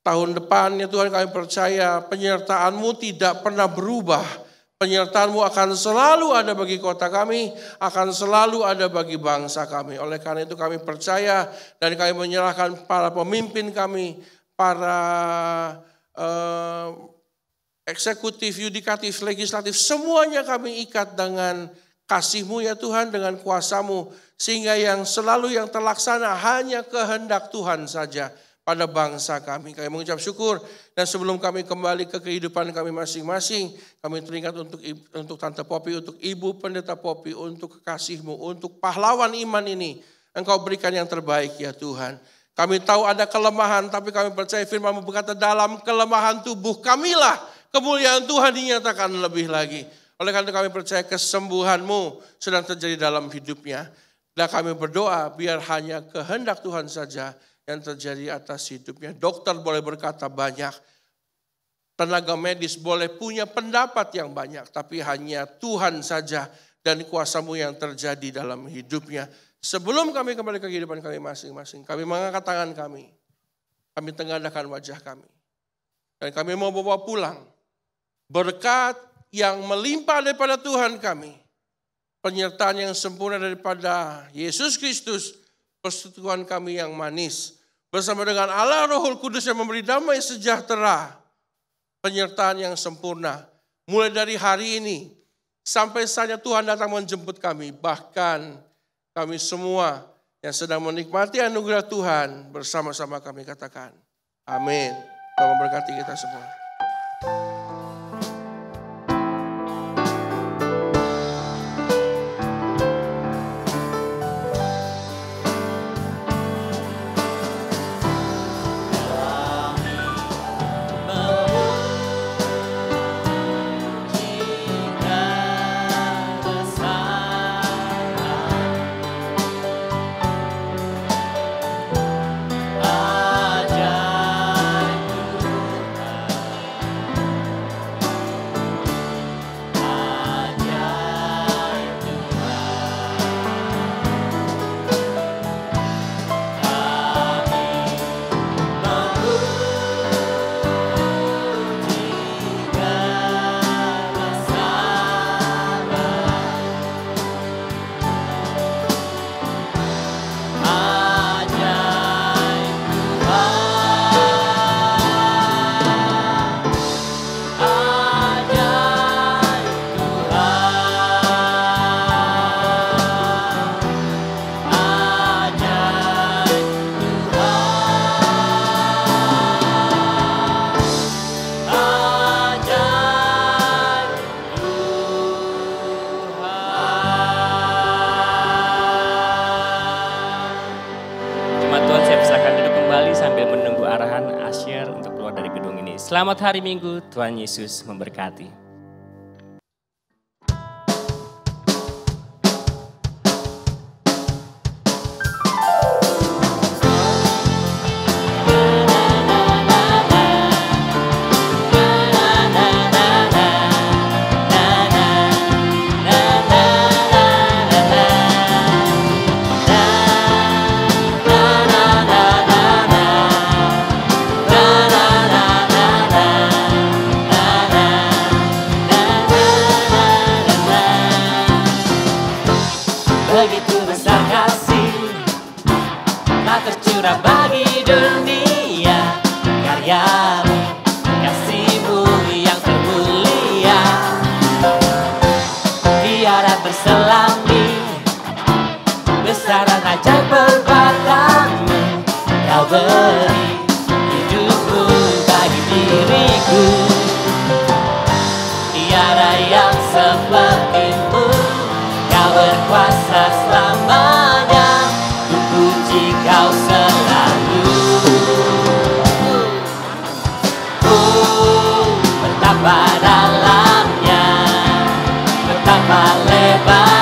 tahun depan ya Tuhan, kami percaya penyertaan-Mu tidak pernah berubah. Penyertaan-Mu akan selalu ada bagi kota kami, akan selalu ada bagi bangsa kami. Oleh karena itu kami percaya dan kami menyerahkan para pemimpin kami, para eksekutif, yudikatif, legislatif, semuanya kami ikat dengan kasih-Mu ya Tuhan, dengan kuasa-Mu. Sehingga yang selalu yang terlaksana hanya kehendak Tuhan saja pada bangsa kami. Kami mengucap syukur dan sebelum kami kembali ke kehidupan kami masing-masing, kami teringat untuk Tante Popi, untuk Ibu Pendeta Popi, untuk kekasih-Mu, untuk pahlawan iman ini. Engkau berikan yang terbaik ya Tuhan. Kami tahu ada kelemahan, tapi kami percaya firman-Mu berkata dalam kelemahan tubuh kamilah kemuliaan Tuhan dinyatakan lebih lagi. Oleh karena itu kami percaya kesembuhan-Mu sedang terjadi dalam hidupnya. Dan kami berdoa biar hanya kehendak Tuhan saja yang terjadi atas hidupnya. Dokter boleh berkata banyak, tenaga medis boleh punya pendapat yang banyak, tapi hanya Tuhan saja dan kuasa-Mu yang terjadi dalam hidupnya. Sebelum kami kembali ke kehidupan kami masing-masing, kami mengangkat tangan kami tengadahkan wajah kami, dan kami mau bawa pulang berkat yang melimpah daripada Tuhan kami, penyertaan yang sempurna daripada Yesus Kristus, persekutuan kami yang manis, bersama dengan Allah Rohul Kudus yang memberi damai sejahtera, penyertaan yang sempurna, mulai dari hari ini, sampai saatnya Tuhan datang menjemput kami, bahkan kami semua yang sedang menikmati anugerah Tuhan, bersama-sama kami katakan, amin. Tuhan memberkati kita semua. Selamat hari Minggu, Tuhan Yesus memberkati. Begitu besar kasih telah tercurah bagi dunia. Karya-Mu, kasih-Mu yang termulia, tiada terselami. Besar dan ajaib perbuatan-Mu, Kau beri hidup-Mu bagi diriku. Tiada yang seperti-Mu, Kau berkuasa selamanya. Ku puji Kau selalu. Betapa dalamnya, betapa lebar